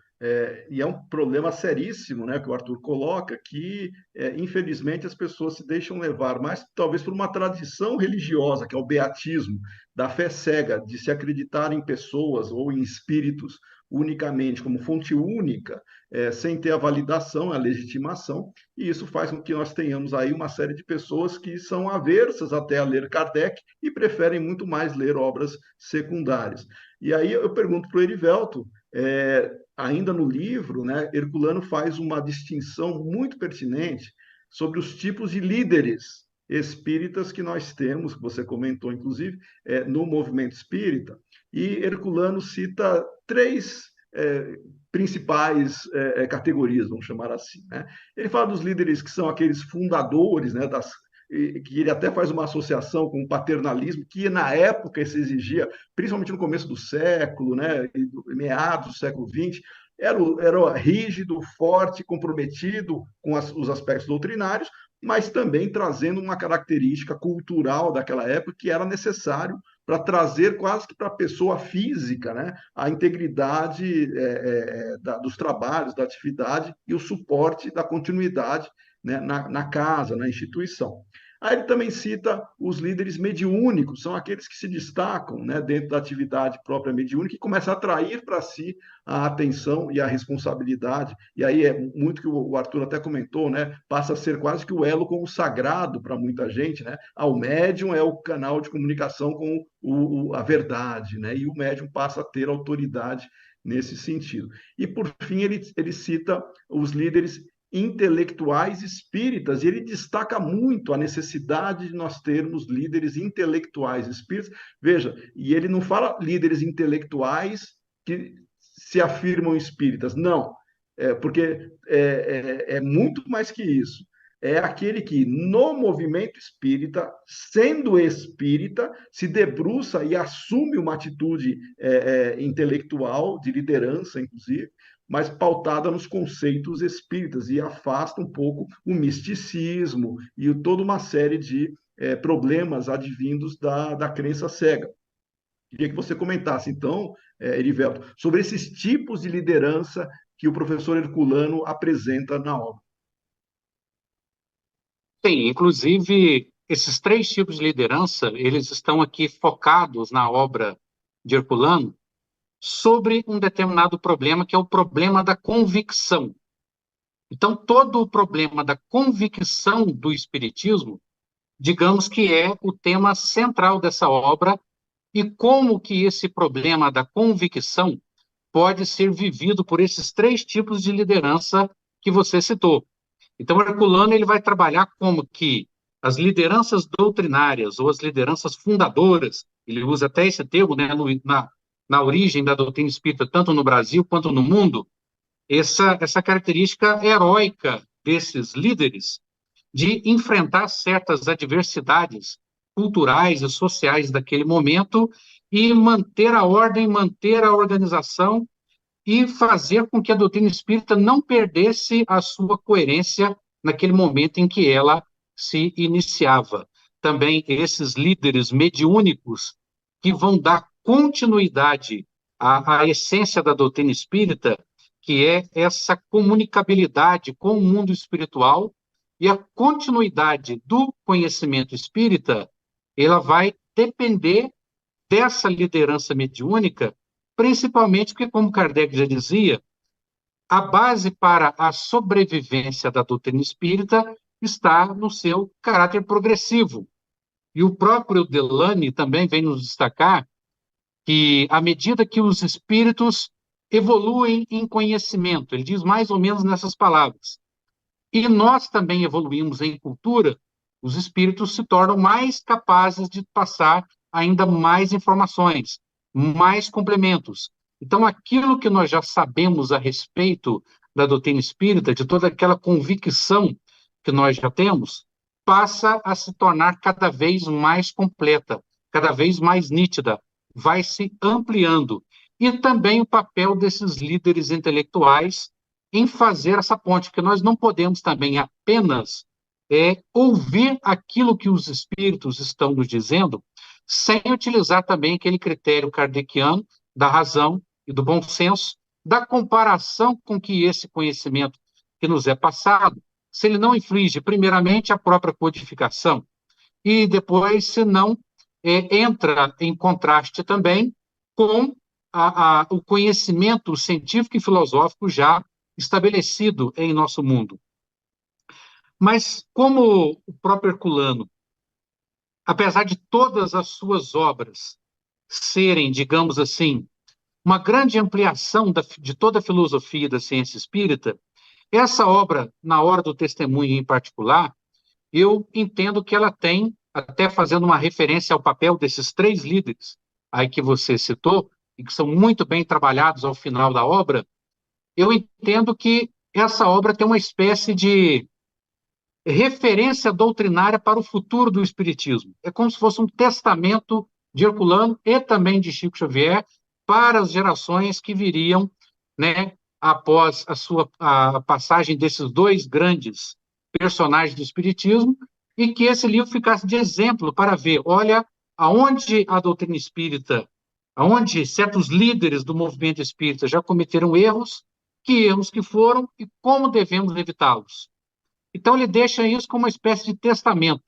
E é um problema seríssimo, né, que o Arthur coloca, que, infelizmente, as pessoas se deixam levar mais, talvez, por uma tradição religiosa, que é o beatismo, da fé cega, de se acreditar em pessoas ou em espíritos unicamente, como fonte única, sem ter a validação, a legitimação, e isso faz com que nós tenhamos aí uma série de pessoas que são aversas até a ler Kardec e preferem muito mais ler obras secundárias. E aí eu pergunto para o Erivelto, ainda no livro, né, Herculano faz uma distinção muito pertinente sobre os tipos de líderes espíritas que nós temos, que você comentou, inclusive, no movimento espírita, e Herculano cita três principais categorias, vamos chamar assim, né? Ele fala dos líderes que são aqueles fundadores, né, que ele até faz uma associação com o paternalismo, que na época se exigia, principalmente no começo do século, né, meados do século XX, era rígido, forte, comprometido com os aspectos doutrinários, mas também trazendo uma característica cultural daquela época que era necessário para trazer quase que para a pessoa física, né, a integridade dos trabalhos, da atividade e o suporte da continuidade, né, na casa, na instituição. Aí ele também cita os líderes mediúnicos, são aqueles que se destacam, né, dentro da atividade própria mediúnica e começam a atrair para si a atenção e a responsabilidade. E aí é muito que o Arthur até comentou, né, passa a ser quase que o elo com o sagrado para muita gente, né? O médium é o canal de comunicação com a verdade, né? E o médium passa a ter autoridade nesse sentido. E, por fim, ele cita os líderes intelectuais espíritas, e ele destaca muito a necessidade de nós termos líderes intelectuais espíritas. Veja, e ele não fala líderes intelectuais que se afirmam espíritas, não, porque é muito mais que isso. É aquele que, no movimento espírita, sendo espírita, se debruça e assume uma atitude intelectual, de liderança, inclusive, mas pautada nos conceitos espíritas e afasta um pouco o misticismo e toda uma série de problemas advindos da crença cega. Queria que você comentasse, então, Erivelto, sobre esses tipos de liderança que o professor Herculano apresenta na obra. Sim, inclusive, esses três tipos de liderança, eles estão aqui focados na obra de Herculano, sobre um determinado problema, que é o problema da convicção. Então, todo o problema da convicção do Espiritismo, digamos que é o tema central dessa obra, e como que esse problema da convicção pode ser vivido por esses três tipos de liderança que você citou. Então, Herculano ele vai trabalhar como que as lideranças doutrinárias, ou as lideranças fundadoras, ele usa até esse termo, né, na origem da doutrina espírita, tanto no Brasil quanto no mundo, essa característica heróica desses líderes de enfrentar certas adversidades culturais e sociais daquele momento e manter a ordem, manter a organização e fazer com que a doutrina espírita não perdesse a sua coerência naquele momento em que ela se iniciava. Também esses líderes mediúnicos que vão dar continuidade à essência da doutrina espírita, que é essa comunicabilidade com o mundo espiritual, e a continuidade do conhecimento espírita, ela vai depender dessa liderança mediúnica, principalmente porque, como Kardec já dizia, a base para a sobrevivência da doutrina espírita está no seu caráter progressivo. E o próprio Delany também vem nos destacar que, à medida que os espíritos evoluem em conhecimento, ele diz mais ou menos nessas palavras, e nós também evoluímos em cultura, os espíritos se tornam mais capazes de passar ainda mais informações, mais complementos. Então, aquilo que nós já sabemos a respeito da doutrina espírita, de toda aquela convicção que nós já temos, passa a se tornar cada vez mais completa, cada vez mais nítida, vai se ampliando. E também o papel desses líderes intelectuais em fazer essa ponte, porque nós não podemos também apenas ouvir aquilo que os espíritos estão nos dizendo, sem utilizar também aquele critério kardeciano da razão e do bom senso, da comparação com que esse conhecimento que nos é passado, se ele não inflige, primeiramente, a própria codificação, e depois, se não, entra em contraste também com o conhecimento científico e filosófico já estabelecido em nosso mundo. Mas, como o próprio Herculano, apesar de todas as suas obras serem, digamos assim, uma grande ampliação de toda a filosofia da ciência espírita, essa obra, na Hora do Testemunho em particular, eu entendo que ela tem, até fazendo uma referência ao papel desses 3 líderes aí que você citou, e que são muito bem trabalhados ao final da obra, eu entendo que essa obra tem uma espécie de referência doutrinária para o futuro do Espiritismo. É como se fosse um testamento de Herculano e também de Chico Xavier para as gerações que viriam, né, após a passagem desses 2 grandes personagens do Espiritismo, e que esse livro ficasse de exemplo para ver, olha, aonde a doutrina espírita, aonde certos líderes do movimento espírita já cometeram erros, que erros que foram e como devemos evitá-los. Então, ele deixa isso como uma espécie de testamento,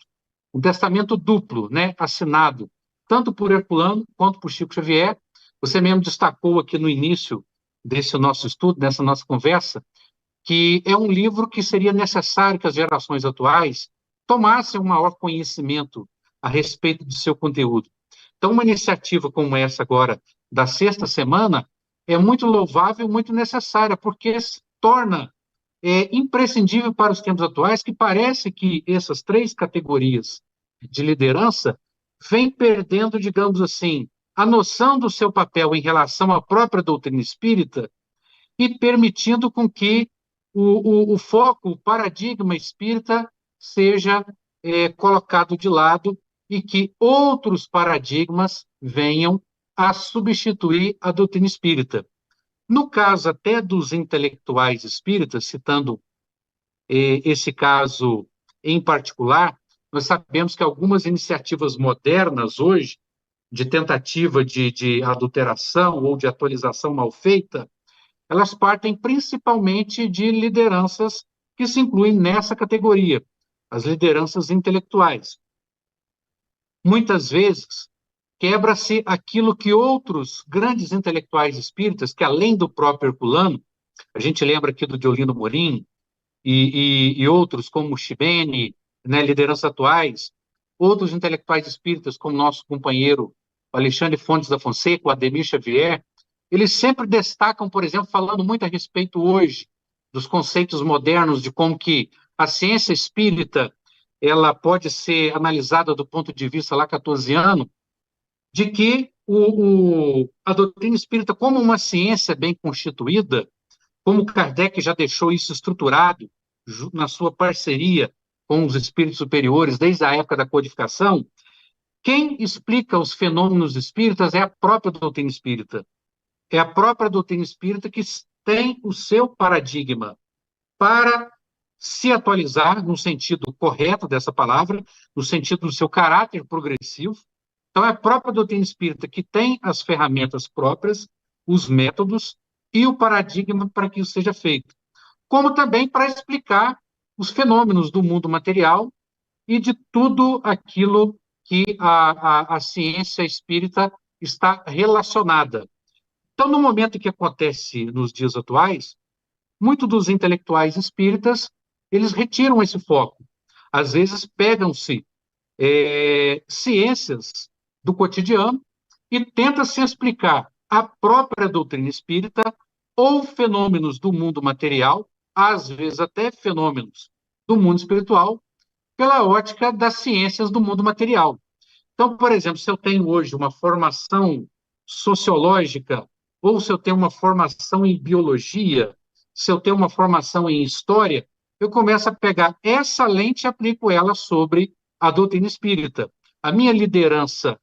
um testamento duplo, né, assinado tanto por Herculano quanto por Chico Xavier. Você mesmo destacou aqui no início desse nosso estudo, dessa nossa conversa, que é um livro que seria necessário que as gerações atuais tomassem um maior conhecimento a respeito do seu conteúdo. Então, uma iniciativa como essa agora, da 6ª semana, é muito louvável, muito necessária, porque se torna imprescindível para os tempos atuais, que parece que essas 3 categorias de liderança vêm perdendo, digamos assim, a noção do seu papel em relação à própria doutrina espírita e permitindo com que o foco, o paradigma espírita seja colocado de lado e que outros paradigmas venham a substituir a doutrina espírita. No caso até dos intelectuais espíritas, citando esse caso em particular, nós sabemos que algumas iniciativas modernas hoje, de tentativa de adulteração ou de atualização mal feita, elas partem principalmente de lideranças que se incluem nessa categoria, as lideranças intelectuais. Muitas vezes, quebra-se aquilo que outros grandes intelectuais espíritas, que além do próprio Herculano, a gente lembra aqui do Deolino Morim e outros como Chibene, né, lideranças atuais, outros intelectuais espíritas como nosso companheiro Alexandre Fontes da Fonseca, o Ademir Xavier, eles sempre destacam, por exemplo, falando muito a respeito hoje dos conceitos modernos de como que a ciência espírita ela pode ser analisada do ponto de vista lacatosiano, de que a doutrina espírita, como uma ciência bem constituída, como Kardec já deixou isso estruturado na sua parceria com os espíritos superiores desde a época da codificação, quem explica os fenômenos espíritas é a própria doutrina espírita. É a própria doutrina espírita que tem o seu paradigma para se atualizar no sentido correto dessa palavra, no sentido do seu caráter progressivo. Então, é a própria doutrina espírita que tem as ferramentas próprias, os métodos e o paradigma para que isso seja feito. Como também para explicar os fenômenos do mundo material e de tudo aquilo que a ciência espírita está relacionada. Então, no momento que acontece nos dias atuais, muitos dos intelectuais espíritas, eles retiram esse foco. Às vezes, pegam-se ciências do cotidiano e tenta-se explicar a própria doutrina espírita ou fenômenos do mundo material, às vezes até fenômenos do mundo espiritual, pela ótica das ciências do mundo material. Então, por exemplo, se eu tenho hoje uma formação sociológica, ou se eu tenho uma formação em biologia, se eu tenho uma formação em história, eu começo a pegar essa lente e aplico ela sobre a doutrina espírita. A minha liderança,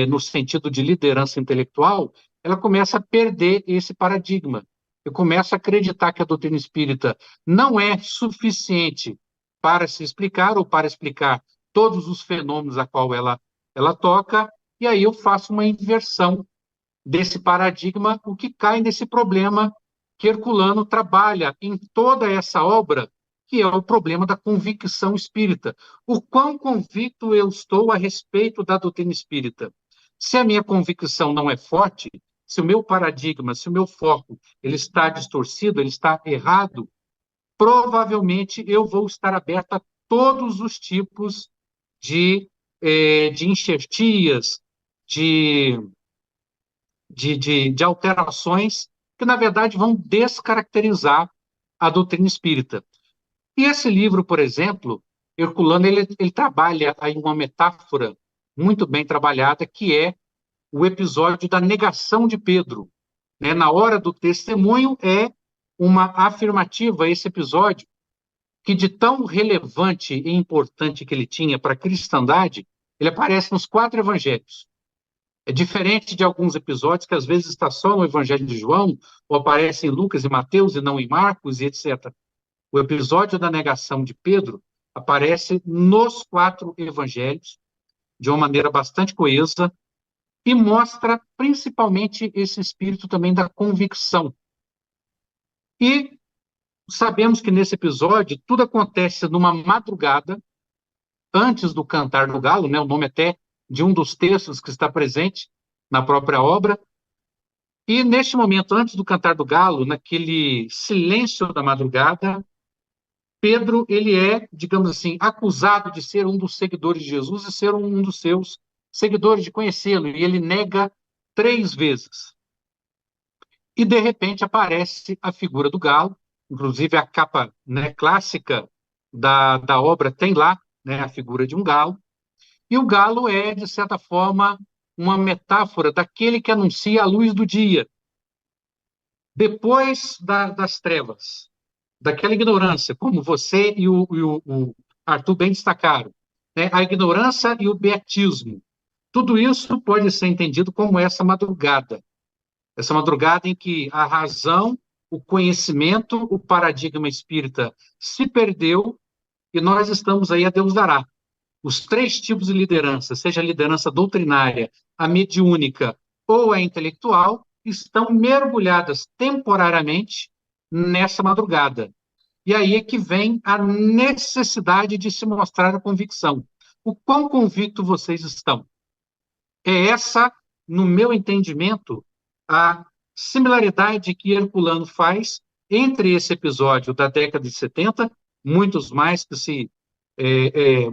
no sentido de liderança intelectual, ela começa a perder esse paradigma. Eu começo a acreditar que a doutrina espírita não é suficiente para se explicar ou para explicar todos os fenômenos a qual ela toca, e aí eu faço uma inversão desse paradigma, o que cai nesse problema que Herculano trabalha em toda essa obra, que é o problema da convicção espírita. O quão convicto eu estou a respeito da doutrina espírita? Se a minha convicção não é forte, se o meu paradigma, se o meu foco, ele está distorcido, ele está errado, provavelmente eu vou estar aberto a todos os tipos de enxertias, de alterações que, na verdade, vão descaracterizar a doutrina espírita. E esse livro, por exemplo, Herculano, ele trabalha aí uma metáfora muito bem trabalhada, que é o episódio da negação de Pedro. Né? Na hora do testemunho, é uma afirmativa, esse episódio, que de tão relevante e importante que ele tinha para a cristandade, ele aparece nos 4 evangelhos. É diferente de alguns episódios que às vezes está só no Evangelho de João, ou aparece em Lucas e Mateus e não em Marcos, e etc. O episódio da negação de Pedro aparece nos 4 evangelhos, de uma maneira bastante coesa, e mostra principalmente esse espírito também da convicção. E sabemos que nesse episódio tudo acontece numa madrugada, antes do cantar do galo, né, o nome até de um dos textos que está presente na própria obra. E neste momento, antes do cantar do galo, naquele silêncio da madrugada, Pedro, ele é, digamos assim, acusado de ser um dos seguidores de Jesus e ser um dos seus seguidores, de conhecê-lo, e ele nega 3 vezes. E, de repente, aparece a figura do galo, inclusive a capa, né, clássica da obra tem lá, né, a figura de um galo, e o galo é, de certa forma, uma metáfora daquele que anuncia a luz do dia, depois das trevas, daquela ignorância, como você e o Arthur bem destacaram, né? A ignorância e o beatismo. Tudo isso pode ser entendido como essa madrugada em que a razão, o conhecimento, o paradigma espírita se perdeu e nós estamos aí a Deus dará. Os 3 tipos de liderança, seja a liderança doutrinária, a mediúnica ou a intelectual, estão mergulhadas temporariamente nessa madrugada. E aí é que vem a necessidade de se mostrar a convicção. O quão convicto vocês estão? É essa, no meu entendimento, a similaridade que Herculano faz entre esse episódio da década de 70, muitos mais que se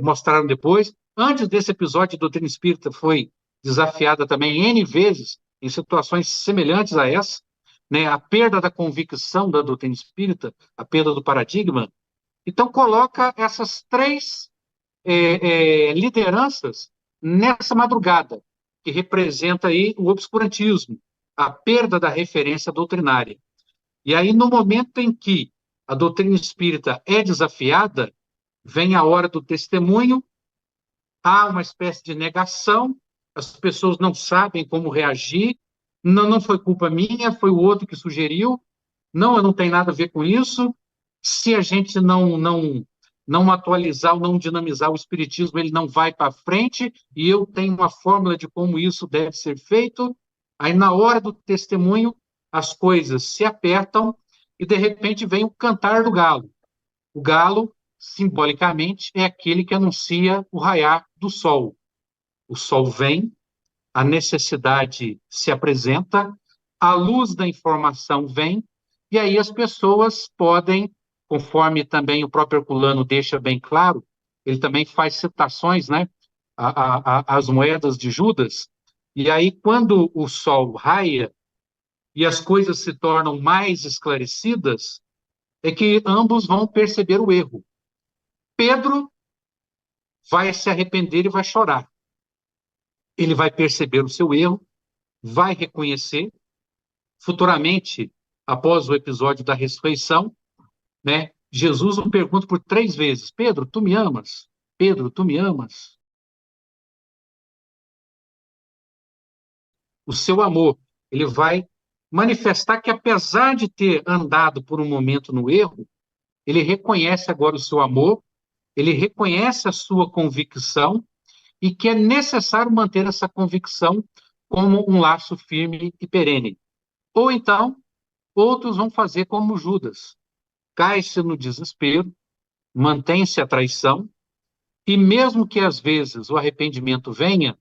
mostraram depois. Antes desse episódio, a doutrina espírita foi desafiada também N vezes em situações semelhantes a essa, né? A perda da convicção da doutrina espírita, a perda do paradigma. Então, coloca essas 3 lideranças nessa madrugada, que representa aí o obscurantismo, a perda da referência doutrinária. E aí, no momento em que a doutrina espírita é desafiada, vem a hora do testemunho, há uma espécie de negação, as pessoas não sabem como reagir, não foi culpa minha, foi o outro que sugeriu, não, eu não tenho nada a ver com isso, se a gente não atualizar ou não dinamizar o espiritismo, ele não vai para frente, e eu tenho uma fórmula de como isso deve ser feito. Aí, na hora do testemunho, as coisas se apertam e, de repente, vem o cantar do galo. O galo, simbolicamente, é aquele que anuncia o raiar do sol. O sol vem, a necessidade se apresenta, a luz da informação vem, e aí as pessoas podem, conforme também o próprio Herculano deixa bem claro, ele também faz citações, né, às moedas de Judas, e aí quando o sol raia e as coisas se tornam mais esclarecidas, é que ambos vão perceber o erro. Pedro vai se arrepender e vai chorar. ele vai perceber o seu erro, vai reconhecer, futuramente, após o episódio da ressurreição, né, Jesus o pergunta por 3 vezes: Pedro, tu me amas? Pedro, tu me amas? O seu amor, ele vai manifestar que, apesar de ter andado por um momento no erro, ele reconhece agora o seu amor, ele reconhece a sua convicção e que é necessário manter essa convicção como um laço firme e perene. Ou então, outros vão fazer como Judas, cai-se no desespero, mantém-se a traição, e mesmo que às vezes o arrependimento venha,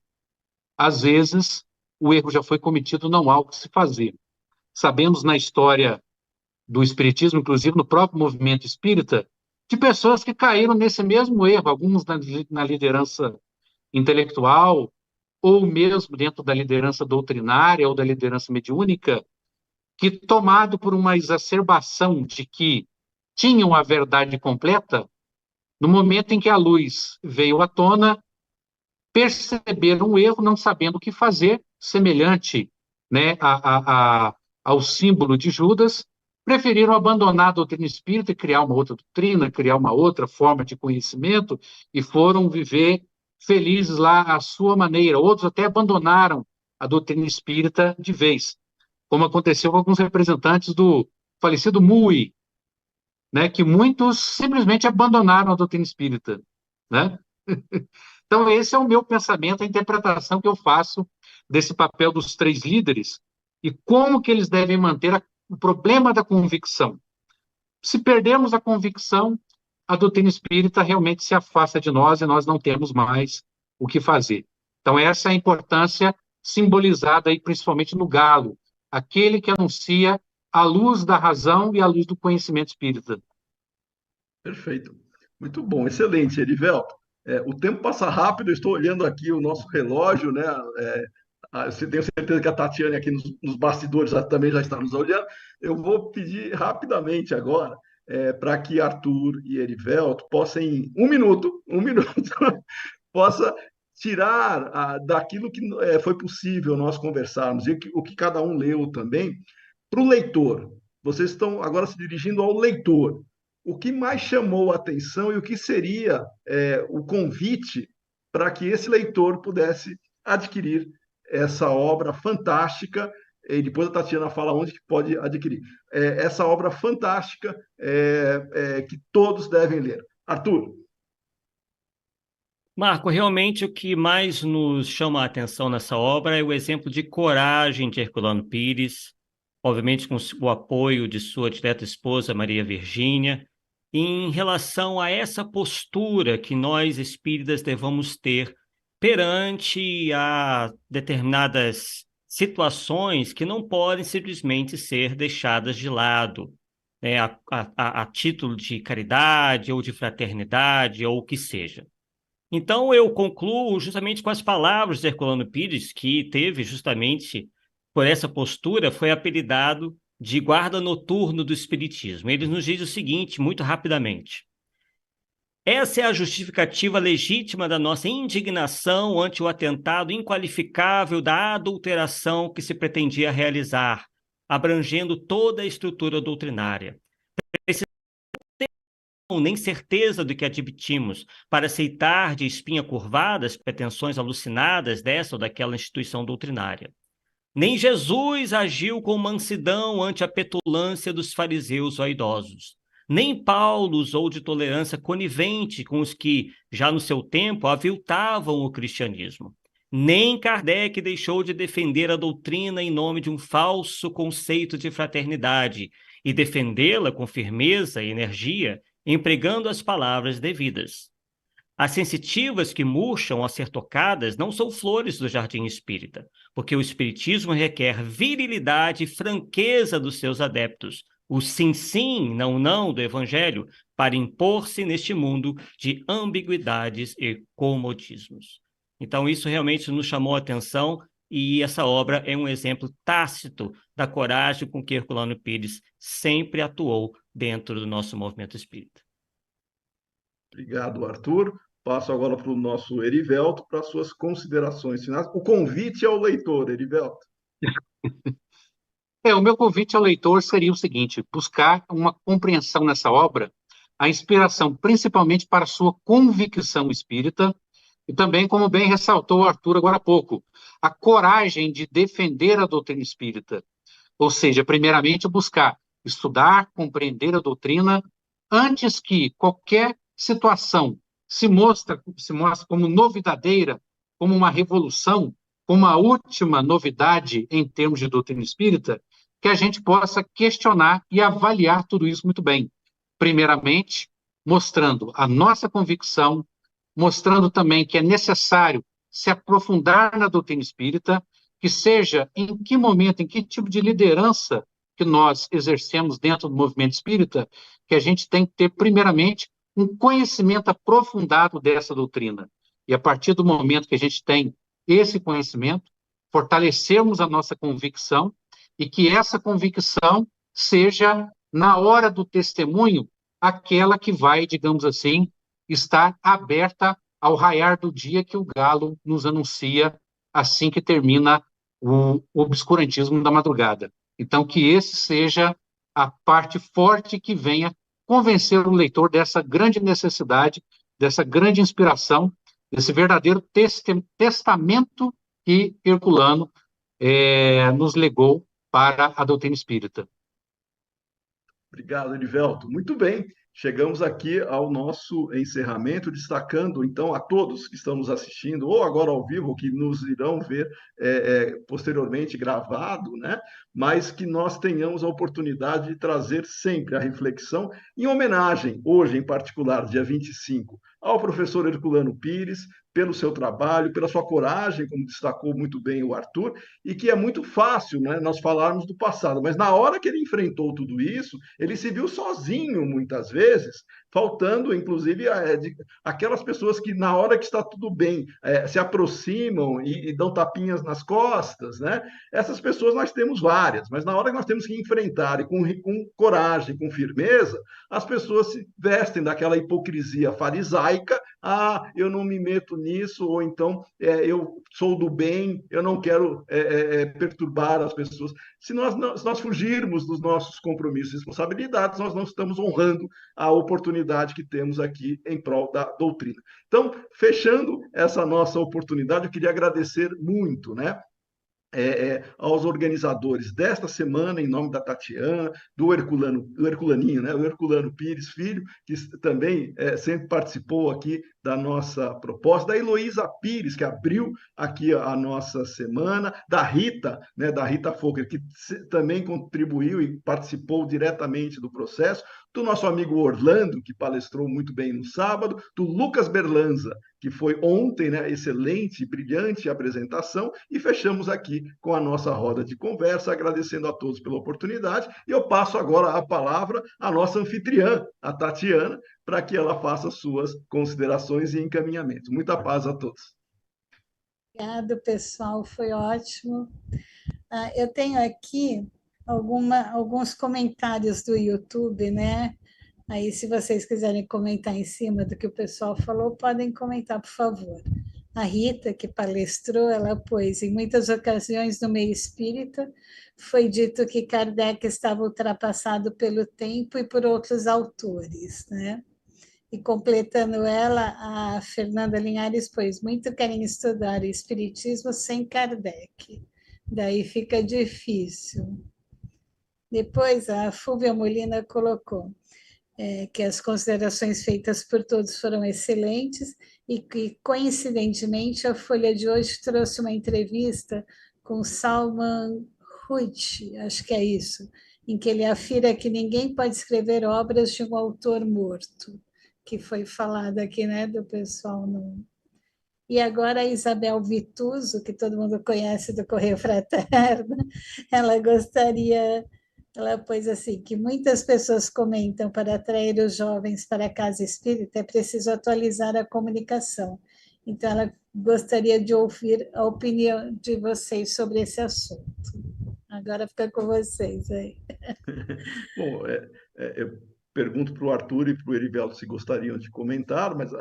às vezes o erro já foi cometido, não há o que se fazer. Sabemos na história do Espiritismo, inclusive no próprio movimento espírita, de pessoas que caíram nesse mesmo erro, alguns na liderança intelectual, ou mesmo dentro da liderança doutrinária ou da liderança mediúnica, que, tomado por uma exacerbação de que tinham a verdade completa, no momento em que a luz veio à tona, perceberam o erro, não sabendo o que fazer, semelhante, né, ao símbolo de Judas, preferiram abandonar a doutrina espírita e criar uma outra doutrina, criar uma outra forma de conhecimento, e foram viver felizes lá à sua maneira. Outros até abandonaram a doutrina espírita de vez, como aconteceu com alguns representantes do falecido Mui, né, que muitos simplesmente abandonaram a doutrina espírita, né? Então, esse é o meu pensamento, a interpretação que eu faço desse papel dos 3 líderes e como que eles devem manter o problema da convicção. Se perdermos a convicção, a doutrina espírita realmente se afasta de nós e nós não temos mais o que fazer. Então, essa é a importância simbolizada aí, principalmente no galo, aquele que anuncia a luz da razão e a luz do conhecimento espírita. Perfeito. Muito bom, excelente, Erivelto. O tempo passa rápido, eu estou olhando aqui o nosso relógio, né? Eu tenho certeza que a Tatiane aqui nos bastidores também já está nos olhando. Eu vou pedir rapidamente agora para que Arthur e Erivelto possam, em um minuto, possa tirar daquilo que foi possível nós conversarmos e o que cada um leu também para o leitor. Vocês estão agora se dirigindo ao leitor. O que mais chamou a atenção e o que seria o convite para que esse leitor pudesse adquirir essa obra fantástica, e depois a Tatiana fala onde que pode adquirir, essa obra fantástica que todos devem ler. Arthur. Marco, realmente o que mais nos chama a atenção nessa obra é o exemplo de coragem de Herculano Pires, obviamente com o apoio de sua direta esposa, Maria Virgínia, em relação a essa postura que nós espíritas devemos ter perante a determinadas situações que não podem simplesmente ser deixadas de lado, né, a título de caridade ou de fraternidade ou o que seja. Então, eu concluo justamente com as palavras de Herculano Pires, que teve justamente, por essa postura, foi apelidado de guarda noturno do Espiritismo. Ele nos diz o seguinte, muito rapidamente: essa é a justificativa legítima da nossa indignação ante o atentado inqualificável da adulteração que se pretendia realizar, abrangendo toda a estrutura doutrinária. Nem certeza do que admitimos, para aceitar de espinha curvada as pretensões alucinadas dessa ou daquela instituição doutrinária. Nem Jesus agiu com mansidão ante a petulância dos fariseus vaidosos. Nem Paulo usou de tolerância conivente com os que, já no seu tempo, aviltavam o cristianismo. Nem Kardec deixou de defender a doutrina em nome de um falso conceito de fraternidade e defendê-la com firmeza e energia, empregando as palavras devidas. As sensitivas que murcham ao ser tocadas não são flores do jardim espírita, porque o espiritismo requer virilidade e franqueza dos seus adeptos, o sim, sim, não, não do evangelho, para impor-se neste mundo de ambiguidades e comodismos. Então, isso realmente nos chamou a atenção e essa obra é um exemplo tácito da coragem com que Herculano Pires sempre atuou dentro do nosso movimento espírita. Obrigado, Arthur. passo agora para o nosso Erivelto para suas considerações finais. O convite ao leitor, Erivelto. O meu convite ao leitor seria o seguinte: buscar uma compreensão nessa obra, a inspiração principalmente para a sua convicção espírita, e também, como bem ressaltou o Arthur agora há pouco, a coragem de defender a doutrina espírita. Ou seja, primeiramente buscar estudar, compreender a doutrina, antes que qualquer situação se mostre como novidadeira, como uma revolução, como a última novidade em termos de doutrina espírita, que a gente possa questionar e avaliar tudo isso muito bem. Primeiramente, mostrando a nossa convicção, mostrando também que é necessário se aprofundar na doutrina espírita, que seja em que momento, em que tipo de liderança que nós exercemos dentro do movimento espírita, que a gente tem que ter, primeiramente, um conhecimento aprofundado dessa doutrina. E a partir do momento que a gente tem esse conhecimento, fortalecermos a nossa convicção e que essa convicção seja, na hora do testemunho, aquela que vai, digamos assim, estar aberta ao raiar do dia que o galo nos anuncia assim que termina o obscurantismo da madrugada. Então, que esse seja a parte forte que venha convencer o leitor dessa grande necessidade, dessa grande inspiração, desse verdadeiro testamento que Herculano nos legou para a doutrina espírita. Obrigado, Erivelto. Muito bem. Chegamos aqui ao nosso encerramento, destacando, então, a todos que estão nos assistindo, ou agora ao vivo, ou que nos irão ver posteriormente gravado, né? Mas que nós tenhamos a oportunidade de trazer sempre a reflexão, em homenagem, hoje em particular, dia 25, ao professor Herculano Pires, pelo seu trabalho, pela sua coragem, como destacou muito bem o Arthur, e que é muito fácil, né, nós falarmos do passado, mas na hora que ele enfrentou tudo isso, ele se viu sozinho, muitas vezes, faltando, inclusive, aquelas pessoas que, na hora que está tudo bem, se aproximam e dão tapinhas nas costas, né? Essas pessoas nós temos várias, mas na hora que nós temos que enfrentar e com coragem, com firmeza, as pessoas se vestem daquela hipocrisia farisaica. Eu não me meto nisso, ou então eu sou do bem, eu não quero perturbar as pessoas. Se nós fugirmos dos nossos compromissos e responsabilidades, nós não estamos honrando a oportunidade que temos aqui em prol da doutrina. Então, fechando essa nossa oportunidade, eu queria agradecer muito, né? Aos organizadores desta semana, em nome da Tatiana, do Herculaninho, né? O Herculano Pires Filho, que também sempre participou aqui da nossa proposta, da Heloísa Pires, que abriu aqui a nossa semana, da Rita, né? Da Rita Fokker, que também contribuiu e participou diretamente do processo, do nosso amigo Orlando, que palestrou muito bem no sábado, do Lucas Berlanza, que foi ontem, né? Excelente, brilhante apresentação, e fechamos aqui com a nossa roda de conversa, agradecendo a todos pela oportunidade, e eu passo agora a palavra à nossa anfitriã, a Tatiana, para que ela faça suas considerações e encaminhamentos. Muita paz a todos. Obrigada, pessoal, foi ótimo. Eu tenho aqui alguns comentários do YouTube, né? Aí, se vocês quiserem comentar em cima do que o pessoal falou, podem comentar, por favor. A Rita, que palestrou, ela pôs: em muitas ocasiões no meio espírita, foi dito que Kardec estava ultrapassado pelo tempo e por outros autores, né? E completando ela, a Fernanda Linhares pôs: muito querem estudar o espiritismo sem Kardec. Daí fica difícil. Depois, a Fúvia Molina colocou que as considerações feitas por todos foram excelentes e que, coincidentemente, a Folha de hoje trouxe uma entrevista com Salman Rushdie, acho que é isso, em que ele afirma que ninguém pode escrever obras de um autor morto, que foi falado aqui, né, do pessoal no... E agora a Isabel Vituso, que todo mundo conhece do Correio Fraterno, ela pôs assim, que muitas pessoas comentam para atrair os jovens para a casa espírita é preciso atualizar a comunicação. Então, ela gostaria de ouvir a opinião de vocês sobre esse assunto. Agora fica com vocês aí. Bom, pergunto para o Arthur e para o Herivelto se gostariam de comentar, mas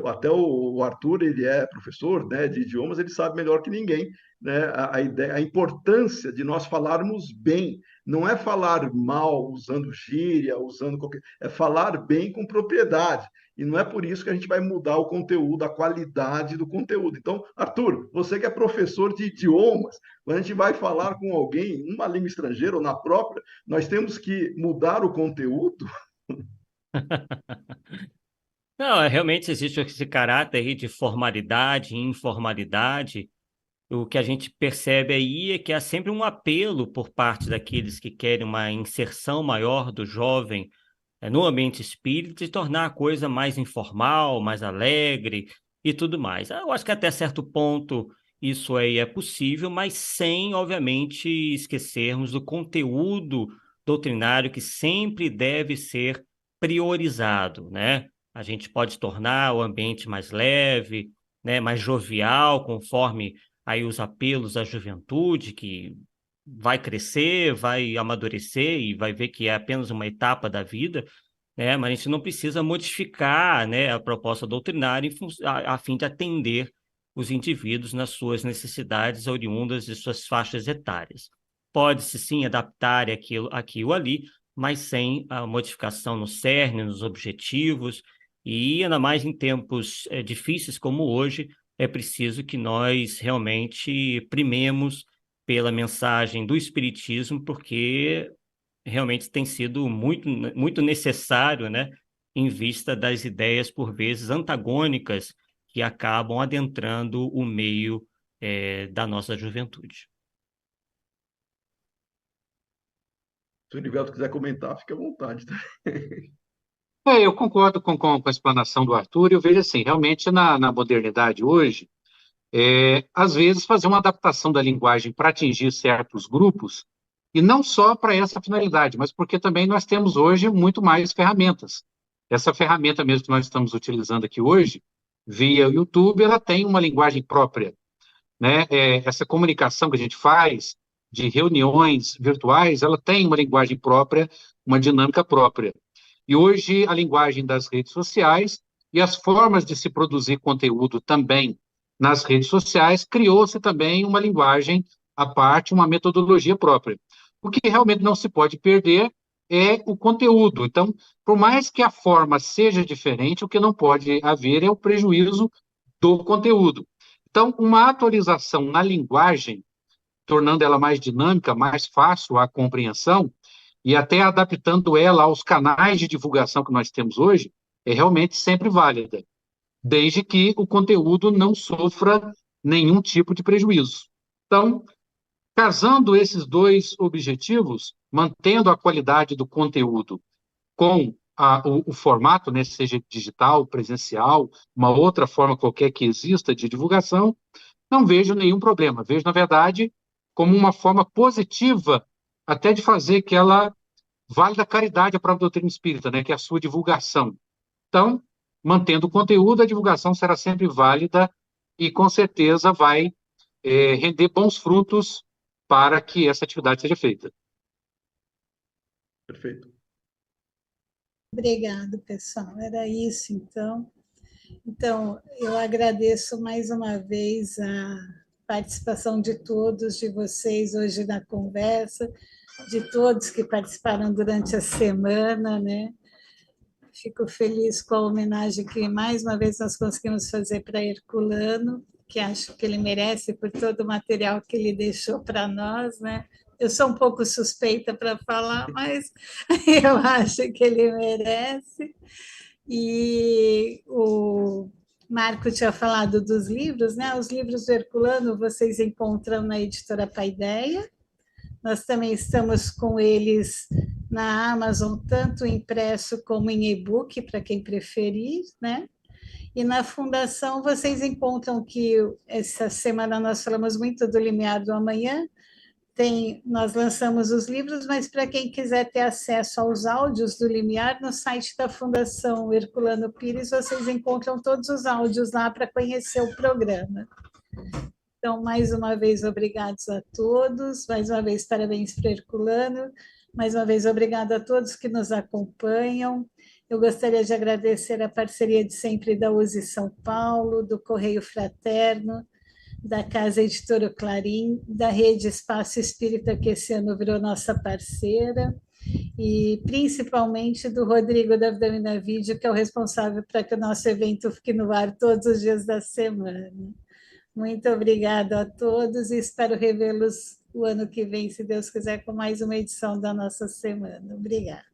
até o Arthur, ele é professor, né, de idiomas, ele sabe melhor que ninguém, né, a ideia, a importância de nós falarmos bem. Não é falar mal usando gíria, usando qualquer... É falar bem com propriedade. E não é por isso que a gente vai mudar o conteúdo, a qualidade do conteúdo. Então, Arthur, você que é professor de idiomas, quando a gente vai falar com alguém, numa língua estrangeira ou na própria, nós temos que mudar o conteúdo. Não, realmente existe esse caráter aí de formalidade e informalidade. O que a gente percebe aí é que há sempre um apelo por parte daqueles que querem uma inserção maior do jovem no ambiente espírita, de tornar a coisa mais informal, mais alegre e tudo mais. Eu acho que até certo ponto isso aí é possível, mas sem, obviamente, esquecermos do conteúdo doutrinário que sempre deve ser priorizado, né? A gente pode tornar o ambiente mais leve, né, mais jovial, conforme aí os apelos à juventude, que vai crescer, vai amadurecer e vai ver que é apenas uma etapa da vida, né? Mas a gente não precisa modificar, né, a proposta doutrinária a fim de atender os indivíduos nas suas necessidades oriundas de suas faixas etárias. Pode-se sim adaptar aqui ou ali, mas sem a modificação no cerne, nos objetivos, e ainda mais em tempos difíceis como hoje, é preciso que nós realmente primemos pela mensagem do Espiritismo, porque realmente tem sido muito, muito necessário, né, em vista das ideias, por vezes, antagônicas que acabam adentrando o meio da nossa juventude. Se o Nivelto quiser comentar, fique à vontade. Tá? Eu concordo com a explanação do Arthur, e eu vejo assim, realmente na modernidade hoje, às vezes fazer uma adaptação da linguagem para atingir certos grupos, e não só para essa finalidade, mas porque também nós temos hoje muito mais ferramentas. Essa ferramenta mesmo que nós estamos utilizando aqui hoje, via YouTube, ela tem uma linguagem própria, né? Essa comunicação que a gente faz de reuniões virtuais, ela tem uma linguagem própria, uma dinâmica própria. E hoje a linguagem das redes sociais e as formas de se produzir conteúdo também nas redes sociais, criou-se também uma linguagem à parte, uma metodologia própria. O que realmente não se pode perder é o conteúdo. Então, por mais que a forma seja diferente, o que não pode haver é o prejuízo do conteúdo. Então, uma atualização na linguagem, tornando ela mais dinâmica, mais fácil à compreensão, e até adaptando ela aos canais de divulgação que nós temos hoje, é realmente sempre válida, desde que o conteúdo não sofra nenhum tipo de prejuízo. Então, casando esses dois objetivos, mantendo a qualidade do conteúdo com o formato, né, seja digital, presencial, uma outra forma qualquer que exista de divulgação, não vejo nenhum problema. Vejo, na verdade, como uma forma positiva até de fazer que ela vale da caridade à própria doutrina espírita, né, que é a sua divulgação. Então, mantendo o conteúdo, a divulgação será sempre válida e, com certeza, vai render bons frutos para que essa atividade seja feita. Perfeito. Obrigado, pessoal. Era isso, então. Então, eu agradeço mais uma vez a participação de todos, de vocês hoje na conversa, de todos que participaram durante a semana, né? Fico feliz com a homenagem que, mais uma vez, nós conseguimos fazer para Herculano, que acho que ele merece por todo o material que ele deixou para nós, né? Eu sou um pouco suspeita para falar, mas eu acho que ele merece. E o Marco tinha falado dos livros, né? Os livros do Herculano vocês encontram na editora Paideia. Nós também estamos com eles na Amazon, tanto impresso como em e-book, para quem preferir, né? E na Fundação vocês encontram que essa semana nós falamos muito do Limiar do Amanhã, nós lançamos os livros, mas para quem quiser ter acesso aos áudios do Limiar, no site da Fundação Herculano Pires, vocês encontram todos os áudios lá para conhecer o programa. Então, mais uma vez, obrigados a todos, mais uma vez, parabéns para Herculano, Mais uma vez, obrigada a todos que nos acompanham. Eu gostaria de agradecer a parceria de sempre da USE São Paulo, do Correio Fraterno, da Casa Editora Clarim, da Rede Espaço Espírita, que esse ano virou nossa parceira, e principalmente do Rodrigo da Vitamina Vídeo, que é o responsável para que o nosso evento fique no ar todos os dias da semana. Muito obrigada a todos e espero revê-los o ano que vem, se Deus quiser, com mais uma edição da nossa semana. Obrigada.